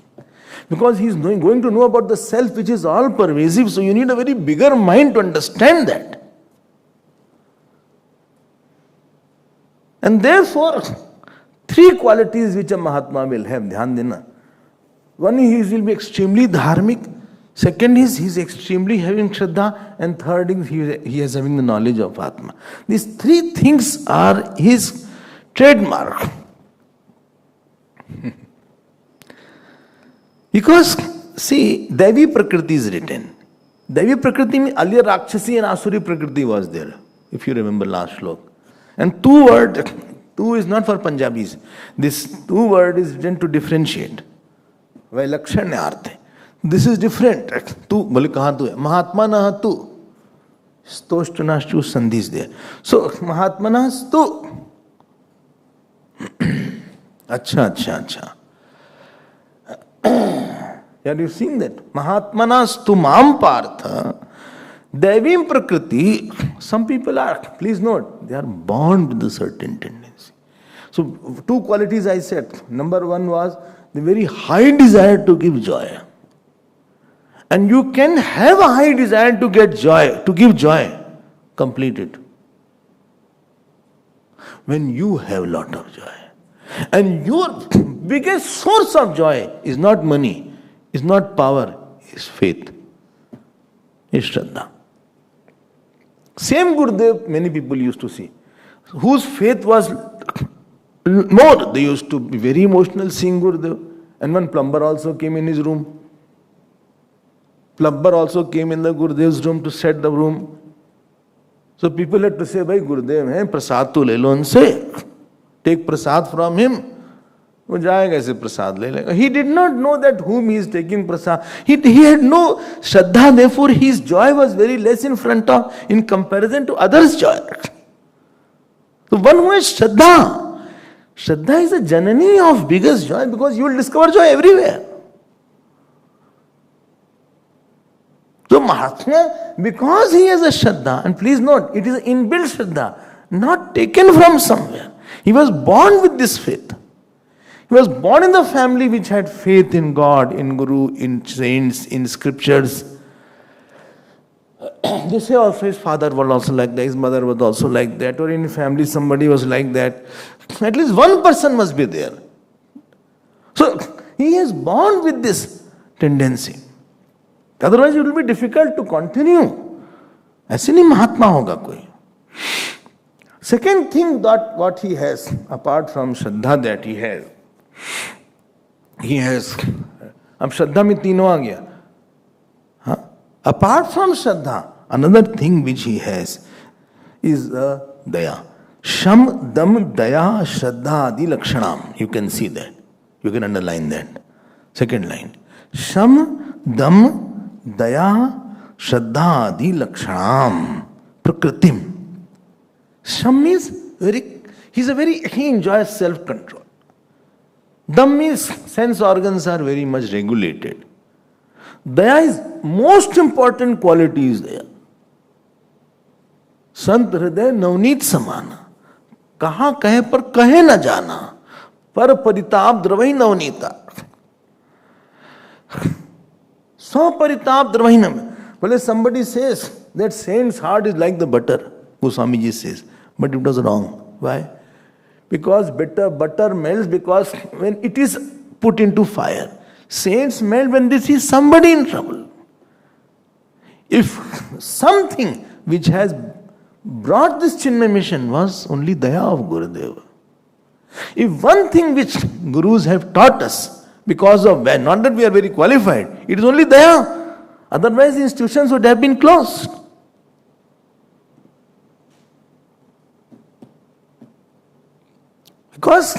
Because he is going to know about the self which is all pervasive, so you need a very bigger mind to understand that. And therefore, three qualities which a Mahatma will have, dhyan dena. One is he will be extremely dharmic. Second is he is extremely having Shraddha. And third is he is having the knowledge of Atma. These three things are his trademark. Because, see, Devi Prakriti is written. Devi Prakriti means earlier Rakshasi and Asuri Prakriti was there, if you remember last shlok. And two is not for Punjabis. This two word is written to differentiate. Vailakshanya artha. This is different. Tu, bole kahan tu hai? Mahatma na tu. Stoshtanashtu sandhi is there. So, Mahatma na tu. Acha. Have you seen that? Mahatmanas tumam partha, Devim prakriti. Some people are, please note, they are born with a certain tendency. So, two qualities I said. Number one was the very high desire to give joy. And you can have a high desire to get joy, to give joy. Complete it. When you have a lot of joy. And your biggest source of joy is not money, is not power, is faith, is Shraddha. Same Gurudev many people used to see, whose faith was more. They used to be very emotional seeing Gurudev. And one plumber also came in his room. Plumber also came in the Gurudev's room to set the room. So people had to say, Bhai Gurudev hai, prasad to le lo unse. Take prasad from him. वो जाएगा ऐसे प्रसाद ले लेगा. He did not know that whom he is taking prasad. He had no Shraddha, therefore his joy was very less in comparison to others' joy. So one who has Shraddha is a janani of biggest joy, because you will discover joy everywhere. So Mahatma, because he has a Shraddha, and please note, it is inbuilt Shraddha, not taken from somewhere. He was born with this faith. He was born in the family which had faith in God, in Guru, in saints, in scriptures. They say also his father was also like that, his mother was also like that, or in family somebody was like that. At least one person must be there. So he is born with this tendency. Otherwise it will be difficult to continue. ऐसे नहीं महात्मा होगा कोई. Second thing that what he has, apart from Shraddha that he has अब श्रद्धा में तीनों आ गया. हाँ, apart from Shraddha, another thing which he has is Daya. Sham, Dam, Daya, Shraddha, Adi, Lakshanam. You can see that. You can underline that. Second line. Sham, Dam, Daya, Shraddha, Adi, Lakshanam. Prakritim. Sham means he enjoys self-control. Dam means sense organs are very much regulated. Daya is most important quality is there. संत हृदय नवनीत समाना, कहा कहे पर कहे न जाना, पर परिताप द्रवही नवनीता. सो परिताप द्रवही न. Well, somebody says that saint's heart is like the butter, Swami ji says, but it was wrong. Why? Because butter melts because when it is put into fire. Saints melt when they see somebody in trouble. If something which has brought this Chinmaya mission was only Daya of Gurudeva. If one thing which Gurus have taught us, because of, not that we are very qualified, it is only Daya. Otherwise the institutions would have been closed. Because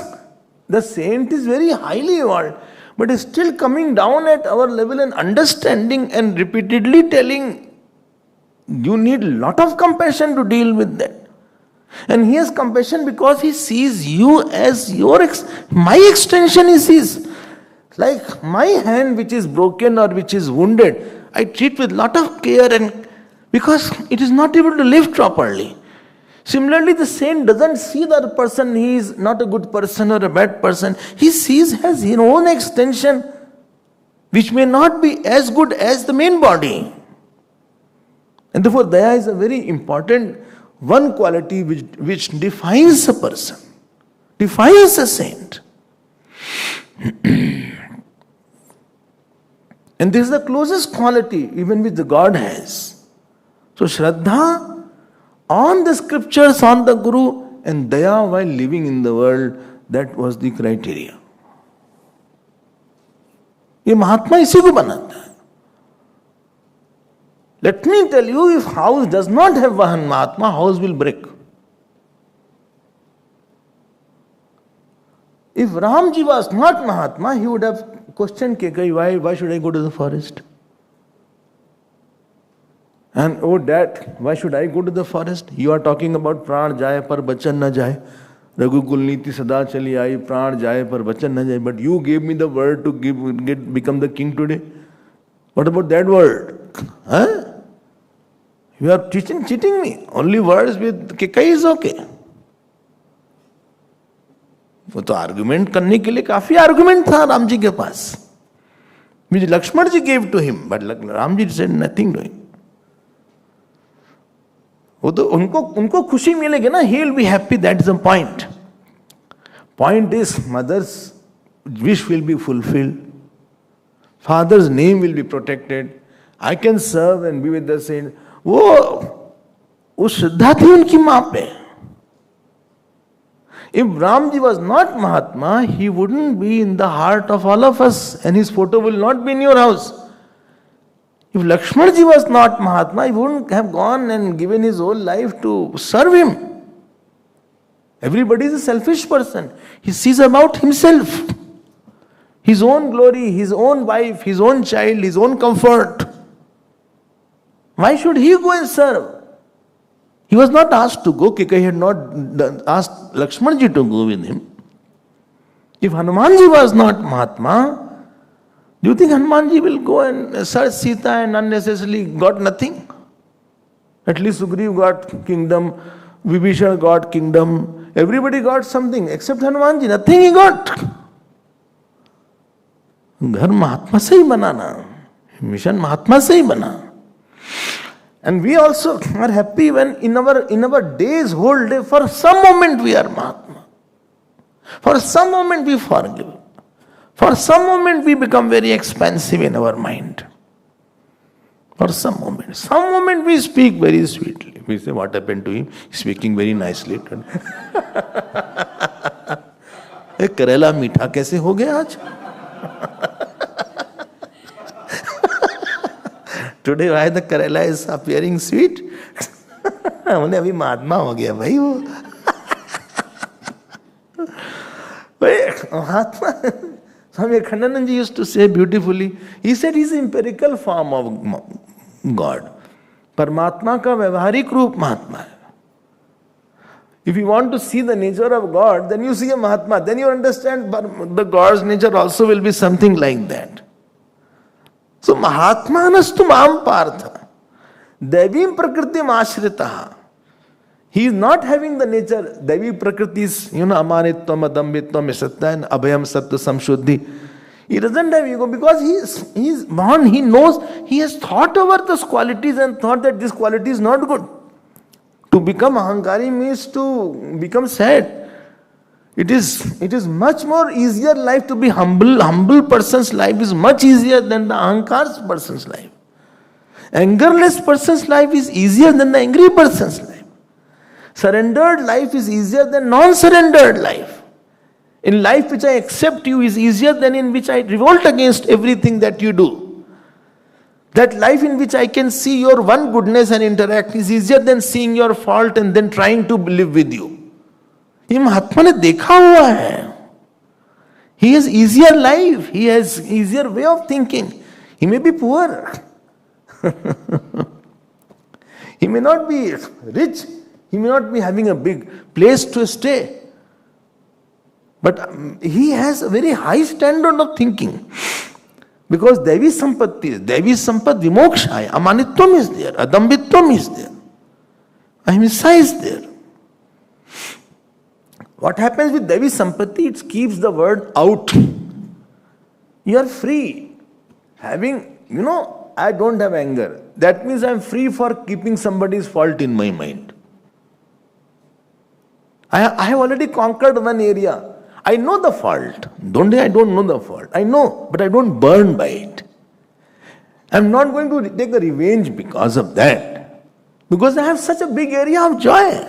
the saint is very highly evolved, but is still coming down at our level and understanding and repeatedly telling, you need a lot of compassion to deal with that. And he has compassion because he sees you as my extension he sees. Like my hand which is broken or which is wounded, I treat with lot of care and because it is not able to live properly. Similarly, the saint doesn't see the other person, he is not a good person or a bad person. He sees as his own extension, which may not be as good as the main body. And therefore, Daya is a very important one quality which defines a person, defines a saint. And this is the closest quality even which the God has. So, Shraddha on the scriptures, on the Guru, and Daya while living in the world, that was the criteria. ये महात्मा इसी को बनाता है. Let me tell you, if house does not have Vahan Mahatma, house will break. If Ramji was not Mahatma, he would have questioned Kekai, why should I go to the forest? And oh dad, why should I go to the forest? You are talking about pran jaye par bachan na jaye. Raghukul niti sada chali aayi, pran jaye par bachan na jaye. But you gave me the word to become the king today. What about that word? Huh? You are cheating me. Only words with Kekai is okay. वो तो argument करने के लिए काफी argument था राम जी के पास, which Lakshman ji gave to him, but Ram ji said nothing to him. वो तो उनको खुशी मिलेगी ना, he will be happy. That is the point. Point is mother's wish will be fulfilled, father's name will be protected, I can serve and be with the saint. वो श्रद्धा थी उनकी मां पे. If Ramji was not Mahatma, he wouldn't be in the heart of all of us, and his photo will not be in your house. If Lakshmanji was not Mahatma, he wouldn't have gone and given his whole life to serve him. Everybody is a selfish person. He sees about himself, his own glory, his own wife, his own child, his own comfort. Why should he go and serve? He was not asked to go. Kekai had not asked Lakshmanji to go with him. If Hanumanji was not Mahatma, do you think Hanumanji will go and search Sita and unnecessarily got nothing? At least Sugriv got kingdom, Vibhishana got kingdom, everybody got something except Hanumanji, nothing he got. घर महात्मा से ही बनाना, mission महात्मा से ही बना. And we also are happy when in our days, whole day, for some moment we are Mahatma. For some moment we forgive. For some moment we become very expansive in our mind. For some moment we speak very sweetly. We say, what happened to him? Speaking very nicely. करेला मीठा कैसे हो गया आज? Today why the करेला is appearing sweet. हमने अभी महात्मा हो गया भाई वो. Mahatma, Swami Abhedananda used to say beautifully, he said he is the empirical form of God. परमात्मा का व्यवहारिक रूप महात्मा है. If you want to see the nature of God, then you see a Mahatma. Then you understand the God's nature also will be something like that. So Mahatmanastu mam partha. Devim prakritim ashritaha. He is not having the nature. Devi prakriti is, amanitvam, adambitvam, satya, abhayam, satya, samshuddhi. He doesn't have ego because he is born, he knows, he has thought over those qualities and thought that this quality is not good. To become ahankari means to become sad. It is much more easier life to be humble. Humble person's life is much easier than the ahankar person's life. Angerless person's life is easier than the angry person's life. Surrendered life is easier than non-surrendered life. In life which I accept you is easier than in which I revolt against everything that you do. That life in which I can see your one goodness and interact is easier than seeing your fault and then trying to live with you. ये महात्मा ने देखा हुआ है. He has easier life. He has easier way of thinking. He may be poor. He may not be rich. He may not be having a big place to stay. But he has a very high standard of thinking. Because Devi Sampatti, Devi Sampat Vimokshaya, Amanitvam is there, Adambitvam is there, Ahimsa is there. What happens with Devi Sampatti? It keeps the word out. You are free. Having, I don't have anger. That means I am free for keeping somebody's fault in my mind. I have already conquered one area. I know the fault. I don't know the fault. I know, but I don't burn by it. I'm not going to take a revenge because of that. Because I have such a big area of joy.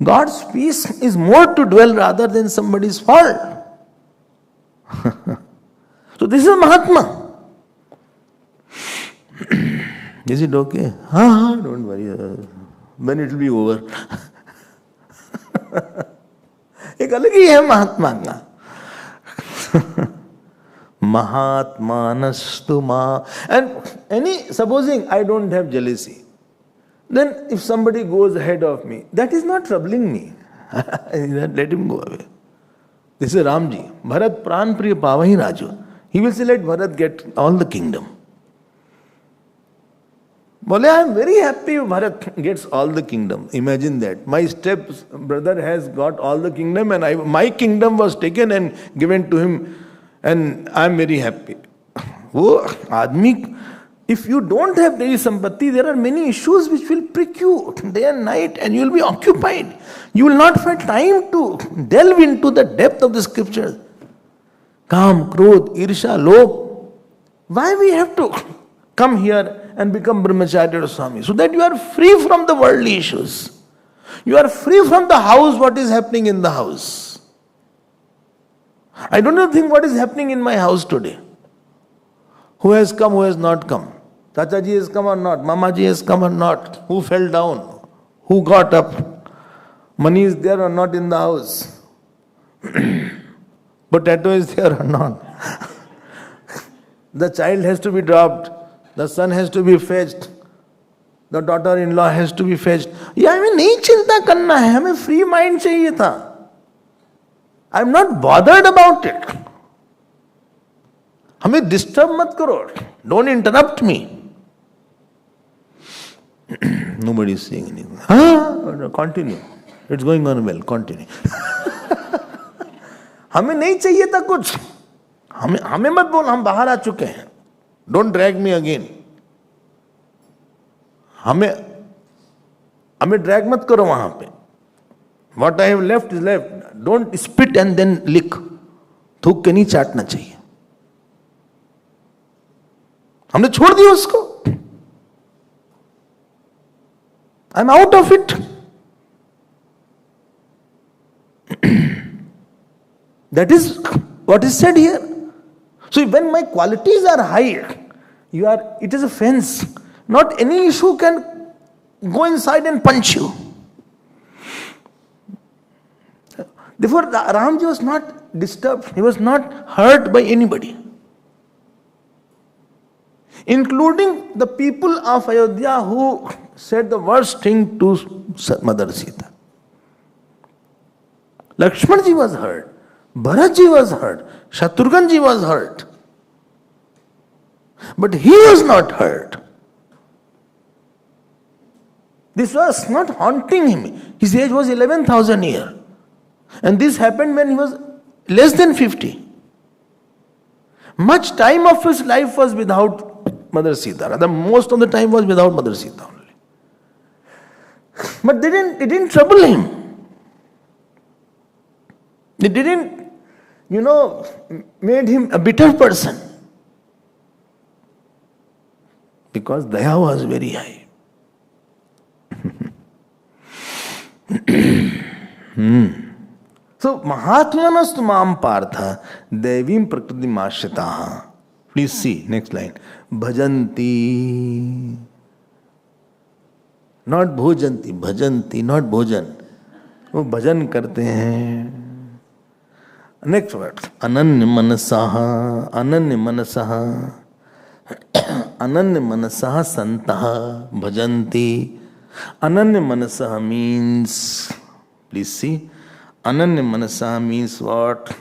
God's peace is more to dwell rather than somebody's fault. So this is Mahatma. Is it okay? Don't worry. When it will be over. एक अलग ही है महात्मा का. महात्मानस्तु मा. And supposing I don't have jealousy, then if somebody goes ahead of me, that is not troubling me. Let him go away. This is Ramji. Bharat pran priya pavahi raju. He will say, let Bharat get all the kingdom. Bole, I am very happy if Bharat gets all the kingdom. Imagine that. My step brother has got all the kingdom and my kingdom was taken and given to him and I am very happy. Oh, Admi, if you don't have Devi Sampatti, there are many issues which will prick you day and night and you will be occupied. You will not find time to delve into the depth of the scriptures. Kam, Krodh, Irsha, Lobh. Why we have to come here and become Brahmacharya or Swami? So that you are free from the worldly issues. You are free from the house, what is happening in the house. I don't know think what is happening in my house today. Who has come, who has not come? Chachaji has come or not? Mamaji has come or not? Who fell down? Who got up? Money is there or not in the house? Potato is there or not? The child has to be dropped. The son has to be fetched. The daughter-in-law has to be fetched. ये हमें नहीं चिंता करना है. हमें free mind चाहिए था. I'm not bothered about it. हमें disturb मत करो. Don't interrupt me. Nobody is saying anything. Continue. It's going on well. Continue. हमें नहीं चाहिए था कुछ. हमें मत बोल. हम बाहर आ चुके हैं. Don't drag me again. हमें drag मत करो वहां पे. What I have left is left. Don't spit and then lick. थूक के नहीं चाटना चाहिए. हमने छोड़ दिया उसको. I'm out of it. That is what is said here. So when my qualities are high, It is a fence. Not any issue can go inside and punch you. Therefore, Ramji was not disturbed. He was not hurt by anybody, including the people of Ayodhya who said the worst thing to Mother Sita. Lakshmanji was hurt. Bharatji was hurt. Shatrughanji was hurt. But he was not hurt. This was not haunting him. His age was 11,000 years. And this happened when he was less than 50. Much time of his life was without Mother Sita. Rather, most of the time was without Mother Sita only. But it didn't trouble him. It didn't, made him a bitter person. Because Daya was very high. So, Mahatmanastu mam partha devim prakriti mashritaha. Please see, next line. Bhajanti. Not bhojanti, bhajanti, not bhojan. वो भजन करते हैं. Next word. Ananya manasaha, ananya manasaha. Ananya manasaha santaha bhajanti. Ananya manasaha means, please see, Ananya Manasa means what?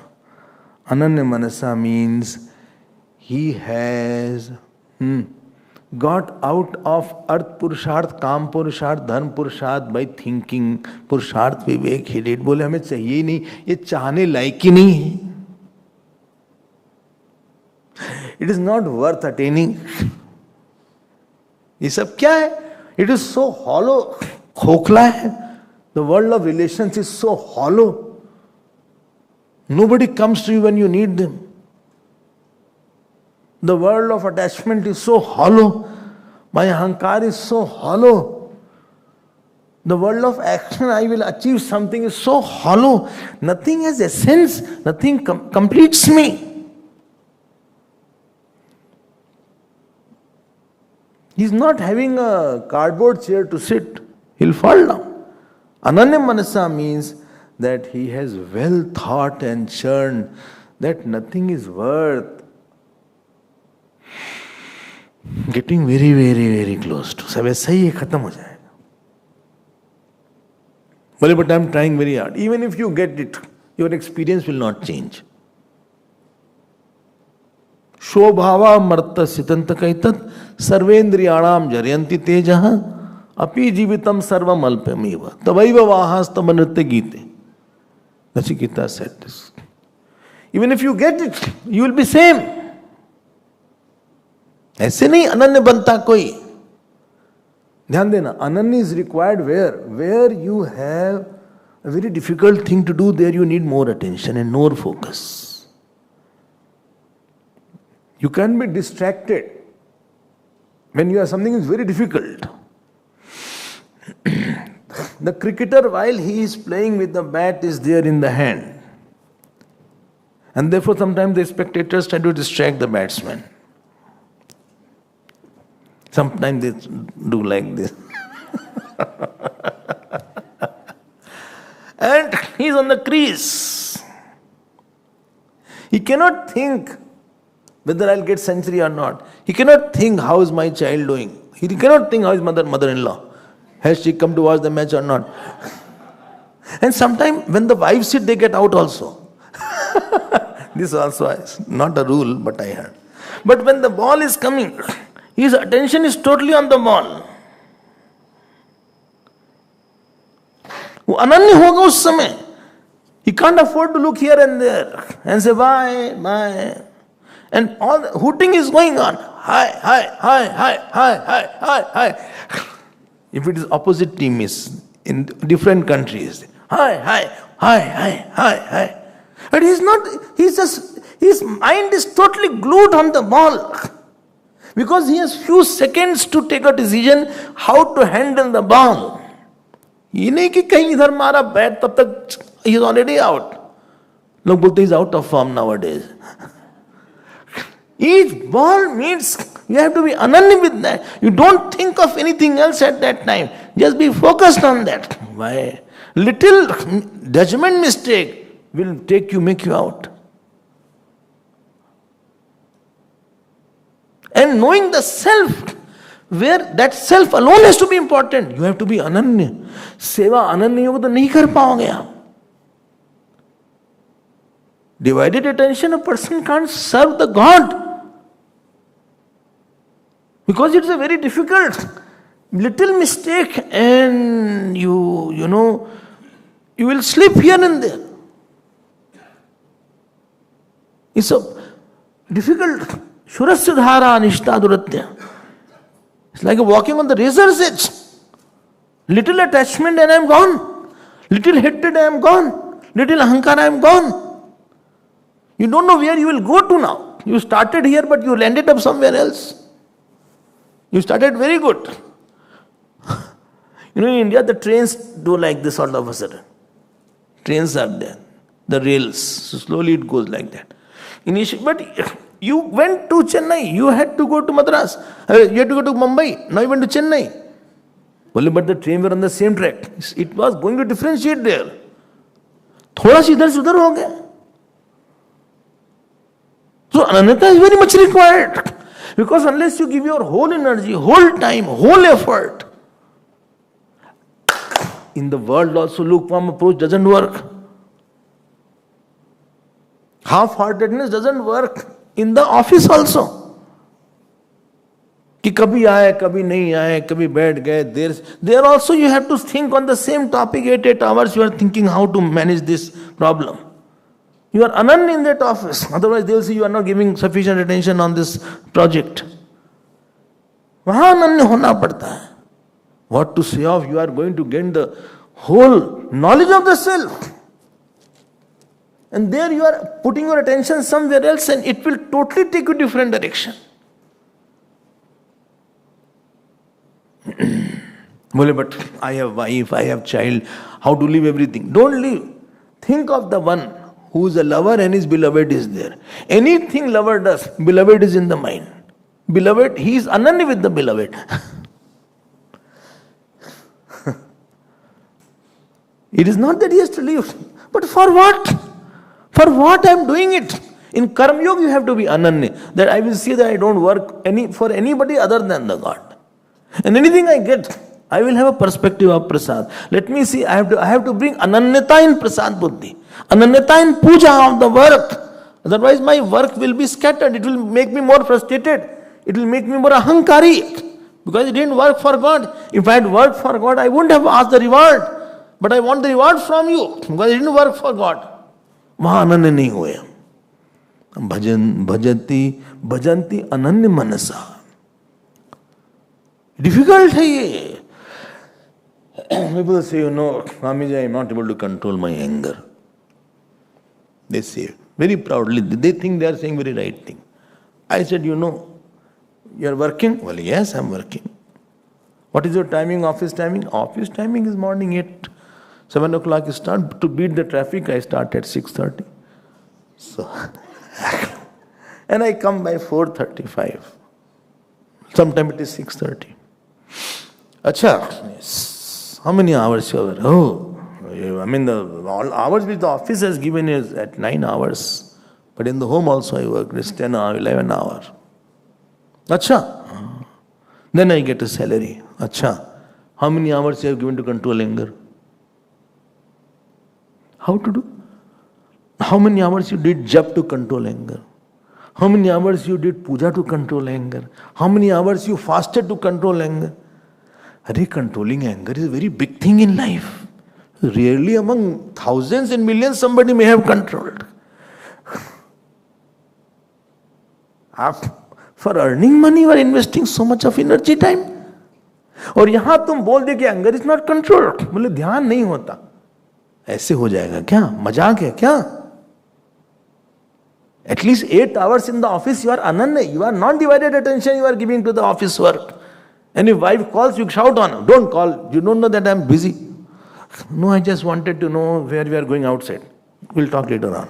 Ananya Manasa means he has got out of Arth Purusharth, Kam Purusharth, Dhan Purusharth by thinking. Purusharth Vivek he did. बोले हमें चाहिए ही नहीं, ये चाहने लायक ही नहीं है. It is not worth attaining. ये सब क्या है? It is so hollow, खोखला है. The world of relations is so hollow. Nobody comes to you when you need them. The world of attachment is so hollow. My ahankar is so hollow. The world of action, I will achieve something, is so hollow. Nothing has essence. Nothing completes me. He's not having a cardboard chair to sit. He'll fall down. Ananya Manasa means that he has well thought and churned that nothing is worth getting very, very, very close to. सब ऐसा ही खत्म हो जाएगा. बोले but I'm trying very hard. Even if you get it, your experience will not change. शोभावा मर्त सितंत कैतत सर्वेन्द्रियाणाम जरयन्ति तेजः अपि जीवितम सर्वम अल्पमेव तवैव वाहास्तम नृत्य गीते. Nachiketa said this. Even if you get it, you will be same. ऐसे नहीं अनन्य बनता कोई. ध्यान देना, अनन्य is required where you have a very difficult thing to do, there you need more attention and more focus. You can be distracted when you have something is very difficult. The cricketer, while he is playing with the bat, is there in the hand. And therefore sometimes the spectators try to distract the batsman. Sometimes they do like this. And he is on the crease. He cannot think whether I'll get century or not. He cannot think how is my child doing. He cannot think how is mother-in-law. Has she come to watch the match or not? And sometimes when the wives sit, they get out also. This also is not a rule, but I heard. But when the ball is coming, his attention is totally on the ball. वो अनन्य होगा उस समय. He can't afford to look here and there and say bye, bye. And all the hooting is going on. Hi, hi, hi, hi, hi, hi, hi, hi. If it is opposite team is in different countries. Hi, hi, hi, hi, hi, hi. But his mind is totally glued on the ball. Because he has few seconds to take a decision how to handle the ball. ये नहीं कि कहीं इधर मारा bat तब तक he is already out. लोग बोलते he is out of form nowadays. Each ball needs You have to be ananya with that. You don't think of anything else at that time. Just be focused on that. Why? Little judgment mistake will make you out. And knowing the self, where that self alone has to be important, you have to be ananya. Seva ananya होगा तो नहीं कर पाओगे आप. Divided attention, a person can't serve the God. Because it's a very difficult little mistake and you will slip here and there. It's a difficult. Shurasya dhara anishta duratya. It's like walking on the razor's edge. Little attachment and I am gone. Little hatred I am gone. Little ahankara I am gone. You don't know where you will go to now. You started here but you landed up somewhere else. You started very good. In India the trains do like this all of a sudden. Trains are there. The rails. So slowly it goes like that. But you went to Chennai. You had to go to Madras. You had to go to Mumbai. Now you went to Chennai. Well, but the train were on the same track. It was going to differentiate there. थोड़ा सा इधर से उधर हो गया. So ananyata is very much required. Because unless you give your whole energy, whole time, whole effort, in the world also lukewarm approach doesn't work. Half-heartedness doesn't work in the office also. कि कभी आए, कभी नहीं आए, कभी बैठ गए. There also you have to think on the same topic 8 hours. You are thinking how to manage this problem. You are ananya in that office. Otherwise they will see you are not giving sufficient attention on this project. वहाँ अनन्य होना पड़ता है. What to say of you are going to gain the whole knowledge of the self. And there you are putting your attention somewhere else and it will totally take you different direction. But I have wife, I have child, how to leave everything? Don't leave. Think of the one who is a lover and his beloved is there. Anything lover does, beloved is in the mind. Beloved, he is ananya with the beloved. It is not that he has to leave. But for what? For what I am doing it? In Karma Yoga you have to be ananya. That I will see that I don't work for anybody other than the God. And anything I get, I will have a perspective of prasad. Let me see, I have to bring ananyata in prasad buddhi. Ananyata in puja of the work. Otherwise my work will be scattered. It will make me more frustrated. It will make me more ahankari. Because it didn't work for God. If I had worked for God, I wouldn't have asked the reward. But I want the reward from you. Because it didn't work for God. वहाँ अनन्य नहीं हुए हम. भजंती अनन्य मनसा. Difficult है ये. People say, Swamiji, I am not able to control my anger. They say very proudly. They think they are saying very right thing. I said, you are working? Well, yes, I am working. What is your timing, office timing? Office timing is morning 8. 7 o'clock you start. To beat the traffic, I start at 6:30. So, and I come by 4:35. Sometimes it is 6:30. Acha, yes. How many hours you are? Oh, I mean all hours which the office has given is at 9 hours. But in the home also I work. It's 10 hours, 11 hours. Acha. Then I get a salary. Acha. How many hours you have given to control anger? How to do? How many hours you did jap to control anger? How many hours you did puja to control anger? How many hours you fasted to control anger? Controlling anger is a very big thing in life. Rarely among thousands and millions somebody may have controlled. For earning money you are investing so much of energy time. और यहाँ तुम बोल दे कि anger is not controlled. बोले ध्यान नहीं होता. ऐसे हो जाएगा क्या? मजाक है क्या? At least 8 hours in the office you are ananya. You are not divided attention you are giving to the office work. And if wife calls, you shout on her. Don't call. You don't know that I am busy. No, I just wanted to know where we are going outside. We'll talk later on.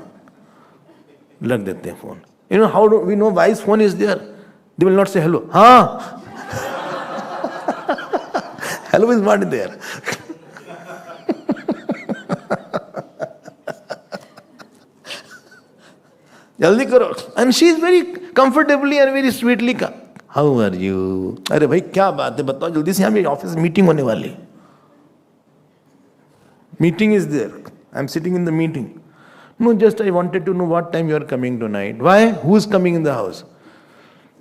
Lag dete hain phone. How do we know wife's phone is there? They will not say hello. Haan. Hello is not there. Jaldi karo. And she is very comfortably and very sweetly come. How are you? अरे भाई क्या बात है बताओ जल्दी से हमें office meeting होने वाली. Meeting is there. I'm sitting in the meeting. No, just I wanted to know what time you are coming tonight. Why? Who is coming in the house?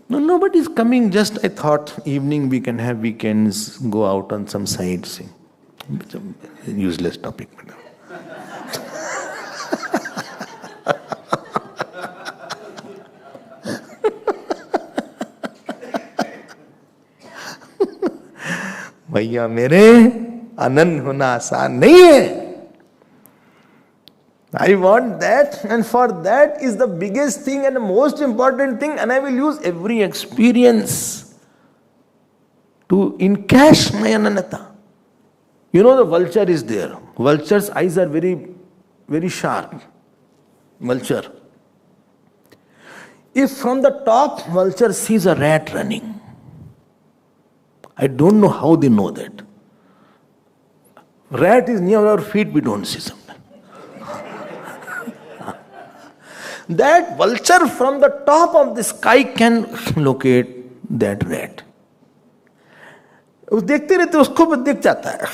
No, nobody is coming. Just I thought evening we can have weekends, go out on some sightseeing. Useless topic. भैया मेरे आनंद होना आसान नहीं है. I want that, and for that is the biggest thing and the most important thing, and I will use every experience to encash my anandata. You know the vulture is there. Vulture's eyes are very, very sharp. Vulture. If from the top vulture sees a rat running, I don't know how they know that. Rat is near our feet, we don't see something. That vulture from the top of the sky can locate that rat. वो देखते रहते उसको भी दिख जाता है,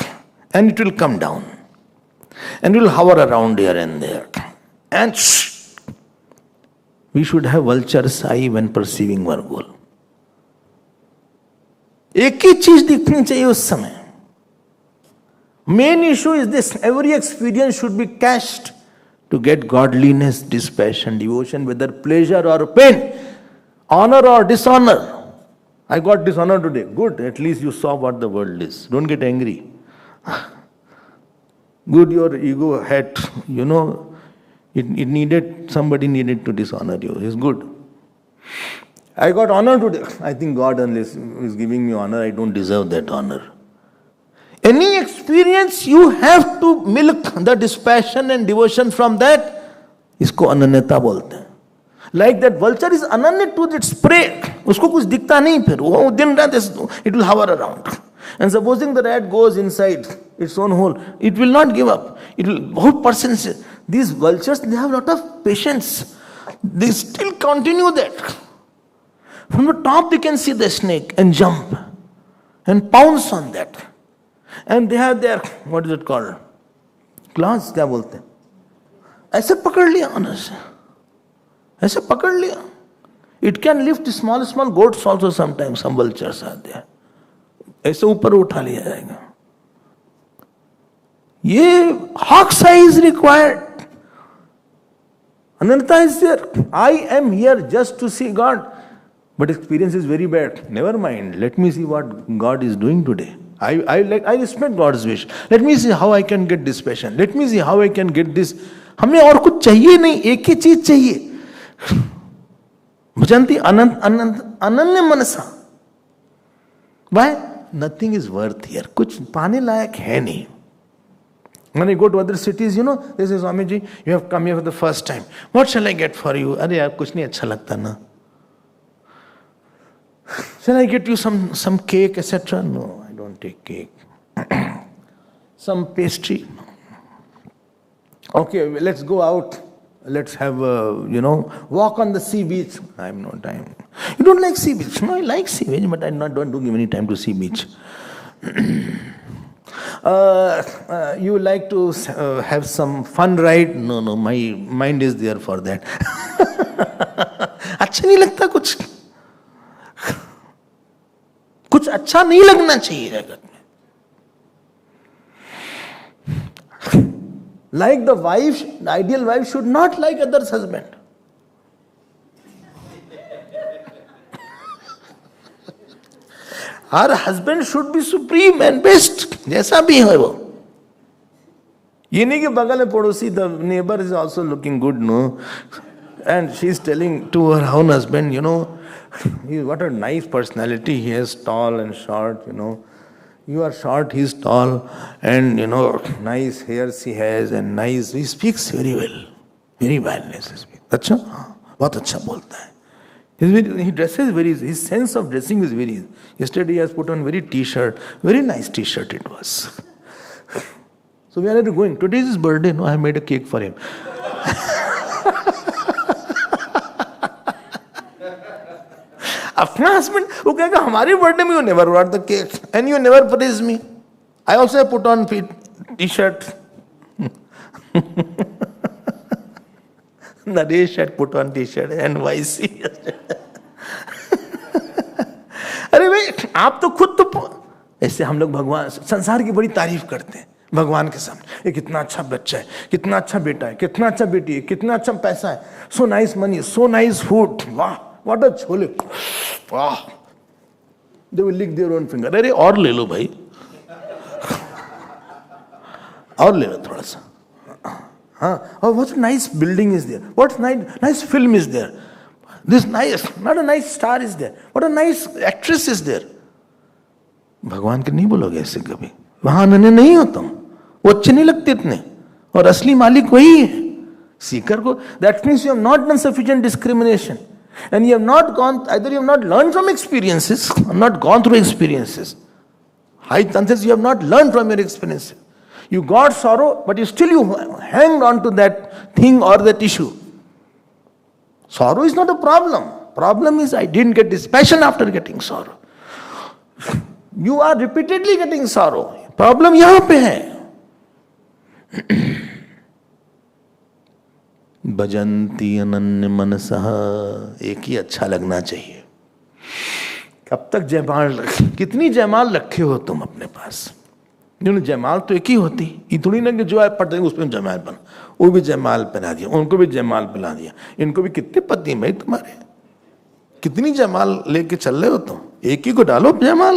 and it will come down and will hover around here and there. And we should have vulture's eye when perceiving our goal. एक ही चीज दिखनी चाहिए उस समय. Main issue is this: every experience should be cached to get godliness, dispassion, devotion, whether pleasure or pain, honor or dishonor. I got dishonor today. Good, at least you saw what the world is. Don't get angry. Good, your ego had, somebody needed to dishonor you. It's good. I got honor today. I think God unless is giving me honor, I don't deserve that honor. Any experience you have to milk the dispassion and devotion from that. इसको अनन्यता बोलते हैं. Like that vulture is ananya to its prey. उसको कुछ दिखता नहीं फिर वो दिन रात it will hover around. And supposing the rat goes inside its own hole, it will not give up. It will बहुत persistence. These vultures, they have a lot of patience. They still continue that. From the top they can see the snake and jump and pounce on that. And they have their, what is it called? Claws, क्या बोलते हैं? ऐसे पकड़ लिया उन्होंने से. ऐसे पकड़ लिया. It can lift small goats also sometimes. Some vultures are there. ऐसे ऊपर उठा लिया जाएगा. ये hawk's eye is required. Ananta is there. I am here just to see God. But experience is very bad. Never mind. Let me see what God is doing today. I respect God's wish. Let me see how I can get this passion. Let me see how I can get this. हमें और कुछ चाहिए नहीं, एक ही चीज चाहिए. भजन्ति अनन्य मनसा. Why? Nothing is worth here. कुछ पाने लायक है नहीं. When I go to other cities, they say, Swamiji, you have come here for the first time. What shall I get for you? अरे यार कुछ नहीं अच्छा लगता ना. Shall I get you some cake, etc.? No, I don't take cake. Some pastry. Okay, let's go out. Let's have walk on the sea beach. I have no time. You don't like sea beach? No, I like sea beach, but I don't give any time to sea beach. You like to have some fun ride? No, my mind is there for that. अच्छा नहीं लगता कुछ. कुछ अच्छा नहीं लगना चाहिए जगत में. Like the wife, the ideal wife should not like other's husband. Her husband should be supreme and best. जैसा भी है वो. ये नहीं कि बगल में पड़ोसी, the neighbor is also looking good, no? And she is telling to her own husband, what a nice personality he has, tall and short, You are short, he is tall, and nice hairs he has, and nice. He speaks very well, very well. अच्छा, बहुत अच्छा बोलता है. He dresses very, his sense of dressing is very. Yesterday he has put on very t-shirt, very nice t-shirt it was. So where are you going? Today is his birthday. No, I made a cake for him. अपना husband, वो कहेगा हमारे birthday में you never brought the cake and you never praised me. I also put on t-shirt. Naresh had put on t-shirt and YC. अरे भाई आप तो खुद तो ऐसे हम लोग भगवान संसार की बड़ी तारीफ करते हैं भगवान के सामने. ये कितना अच्छा बच्चा है, कितना अच्छा बेटा है, कितना अच्छा बेटी है, कितना अच्छा पैसा है, so nice money, so nice food, वाह व्हाट अ छोले, वाह. They will lick their own finger. अरे और ले लो भाई, और ले लो थोड़ा सा. हाँ, और what a nice building is there, what nice film is there, this nice, not a nice star is there, what a nice actress is there. भगवान के नहीं बोलोगे ऐसे कभी. वहां अनन्य नहीं हो तुम, वो अच्छे नहीं लगते इतने, और असली मालिक वही है. सीकर को, that means you have not done sufficient discrimination and you have not gone, either you have not learned from experiences or not gone through experiences. High chances you have not learned from your experiences. You got sorrow, but you hanged on to that thing or that issue. Sorrow is not a problem. Problem is I didn't get dispassion after getting sorrow. You are repeatedly getting sorrow. Problem यहाँ पे है. भजन्ति अनन्य मनसः, एक ही अच्छा लगना चाहिए. कब तक जयमाल, कितनी जयमाल रखे हो तुम अपने पास. जयमाल तो एक ही होती, ये थोड़ी ना कि जो आप पढ़ते उस पर जयमाल बना, वो भी जयमाल पहना दिया, उनको भी जयमाल पहना दिया, इनको भी. कितने पति भाई तुम्हारे, कितनी जयमाल लेके चल रहे हो तुम. एक ही को डालो जयमाल.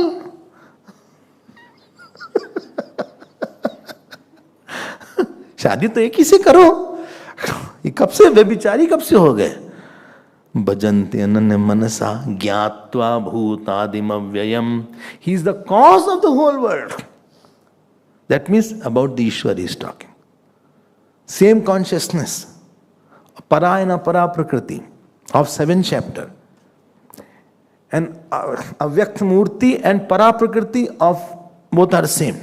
शादी तो एक ही से करो. ये कब से व्यभिचारी कब से हो गए. भजन्ति अनन्य मनसा ज्ञात्वा भूतादिम अव्ययम. He is the cause of the whole world. That means about the Ishwar he is talking. Same consciousness, para and apara prakriti of 7th chapter, and avyakt murti and para prakriti of both are same.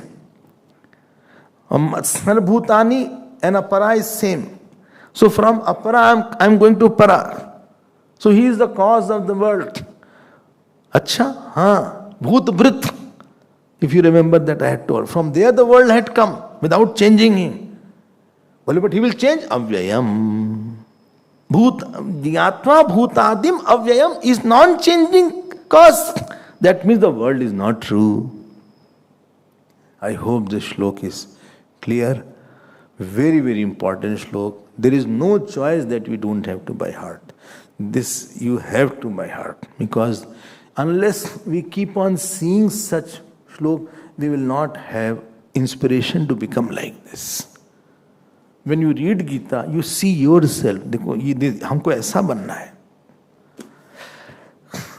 Sarvabhutani and apara is same. So from apara I am going to para. So he is the cause of the world. Acha, हाँ, bhut vrit. If you remember that I had told, from there the world had come without changing him. Well, but he will change. Avyayam. Jnatva bhutadim avyayam is non-changing cause. That means the world is not true. I hope this shlok is clear. Very, very important shlok. There is no choice that we don't have to by heart. This you have to by heart. Because unless we keep on seeing such shlok, we will not have inspiration to become like this. When you read Gita, you see yourself. देखो ये हमको ऐसा बनना है.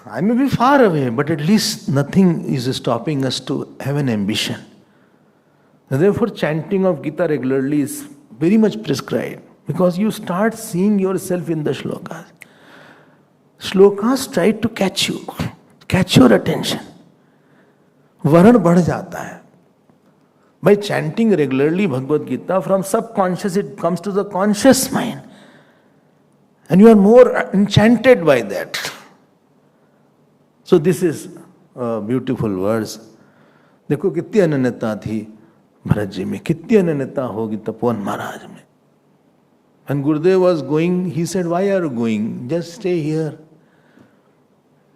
I may be far away, but at least nothing is stopping us to have an ambition. Therefore, chanting of Gita regularly is very much prescribed, because you start seeing yourself in the shlokas. Shlokas try to catch you, catch your attention. वरण बढ़ जाता है. By chanting regularly Bhagavad Gita, from subconscious it comes to the conscious mind. And you are more enchanted by that. So this is beautiful words. देखो कितनी अनन्यता थी भरत जी में, कितनी अनन्यता होगी तपोवन महाराज में. And Gurudev was going, he said, why are you going? Just stay here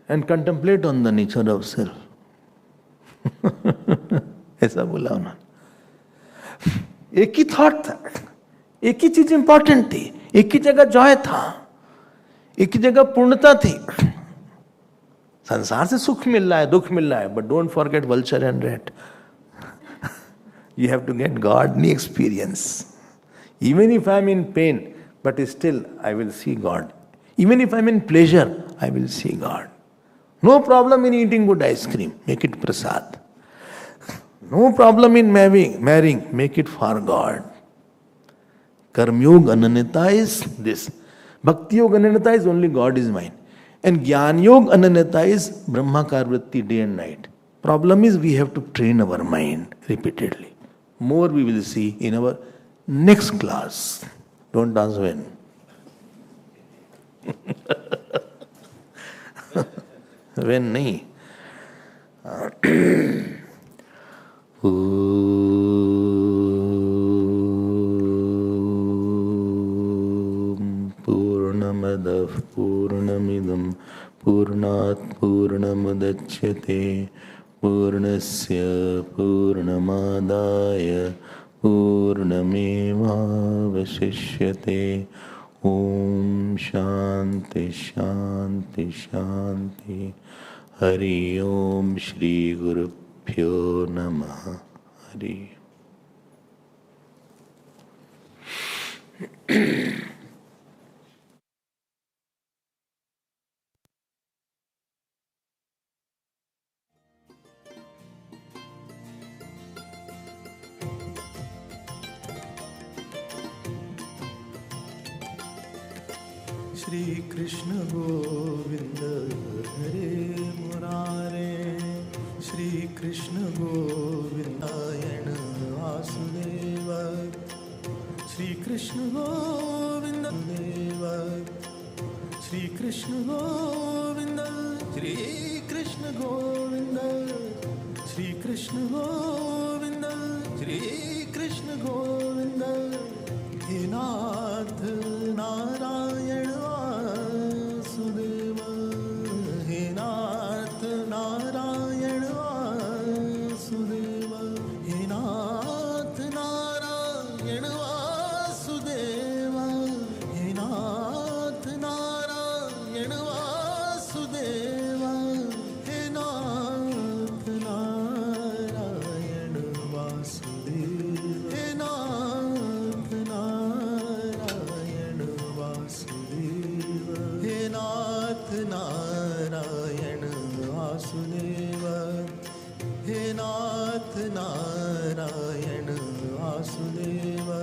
and contemplate on the nature of self. ऐसा बोला उन्होंने. एक ही थॉट था, एक ही चीज इंपॉर्टेंट थी, एक ही जगह जॉय था, एक ही जगह पूर्णता थी. संसार से सुख मिल रहा है, दुख मिल रहा है, but don't forget vulture and rat. You have to get godly experience. Even if I am in pain, but still I will see God. Even if I am in pleasure, I will see God. No problem in eating good ice cream, make it prasad. No problem in marrying, make it for God. Karma yoga ananyata is this. Bhakti yoga ananyata is only God is mine. And Gyan Yoga Ananyata is Brahmakar Vritti day and night. Problem is we have to train our mind repeatedly. More we will see in our next class. Don't ask when. When nahi. Purnamadav Purnamidam Purnat Purnamudachyate Purnasya Purnamadaya Purnamevavashishyate. Om Shanti Shanti Shanti. Hari Om Shri Guru Pyo Namaha. Hari. Shri Krishna Govinda Hare Murare, Shri Krishna Govinda Yana Vasudeva, Shri Krishna Govinda Deva, Shri Krishna Govinda, Shri Krishna Govinda, Shri Krishna Govinda, Shri Krishna Govinda, He Nath Narayan Vasudeva, He Nath Narayan Vasudeva, He Nath Narayan Vasudeva, He Nath Narayan Vasudeva, He Nath Narayan Vasudeva, He Nath Narayan Vasudeva, He Nath Narayan Vasudeva, He Nath Narayan Vasudeva.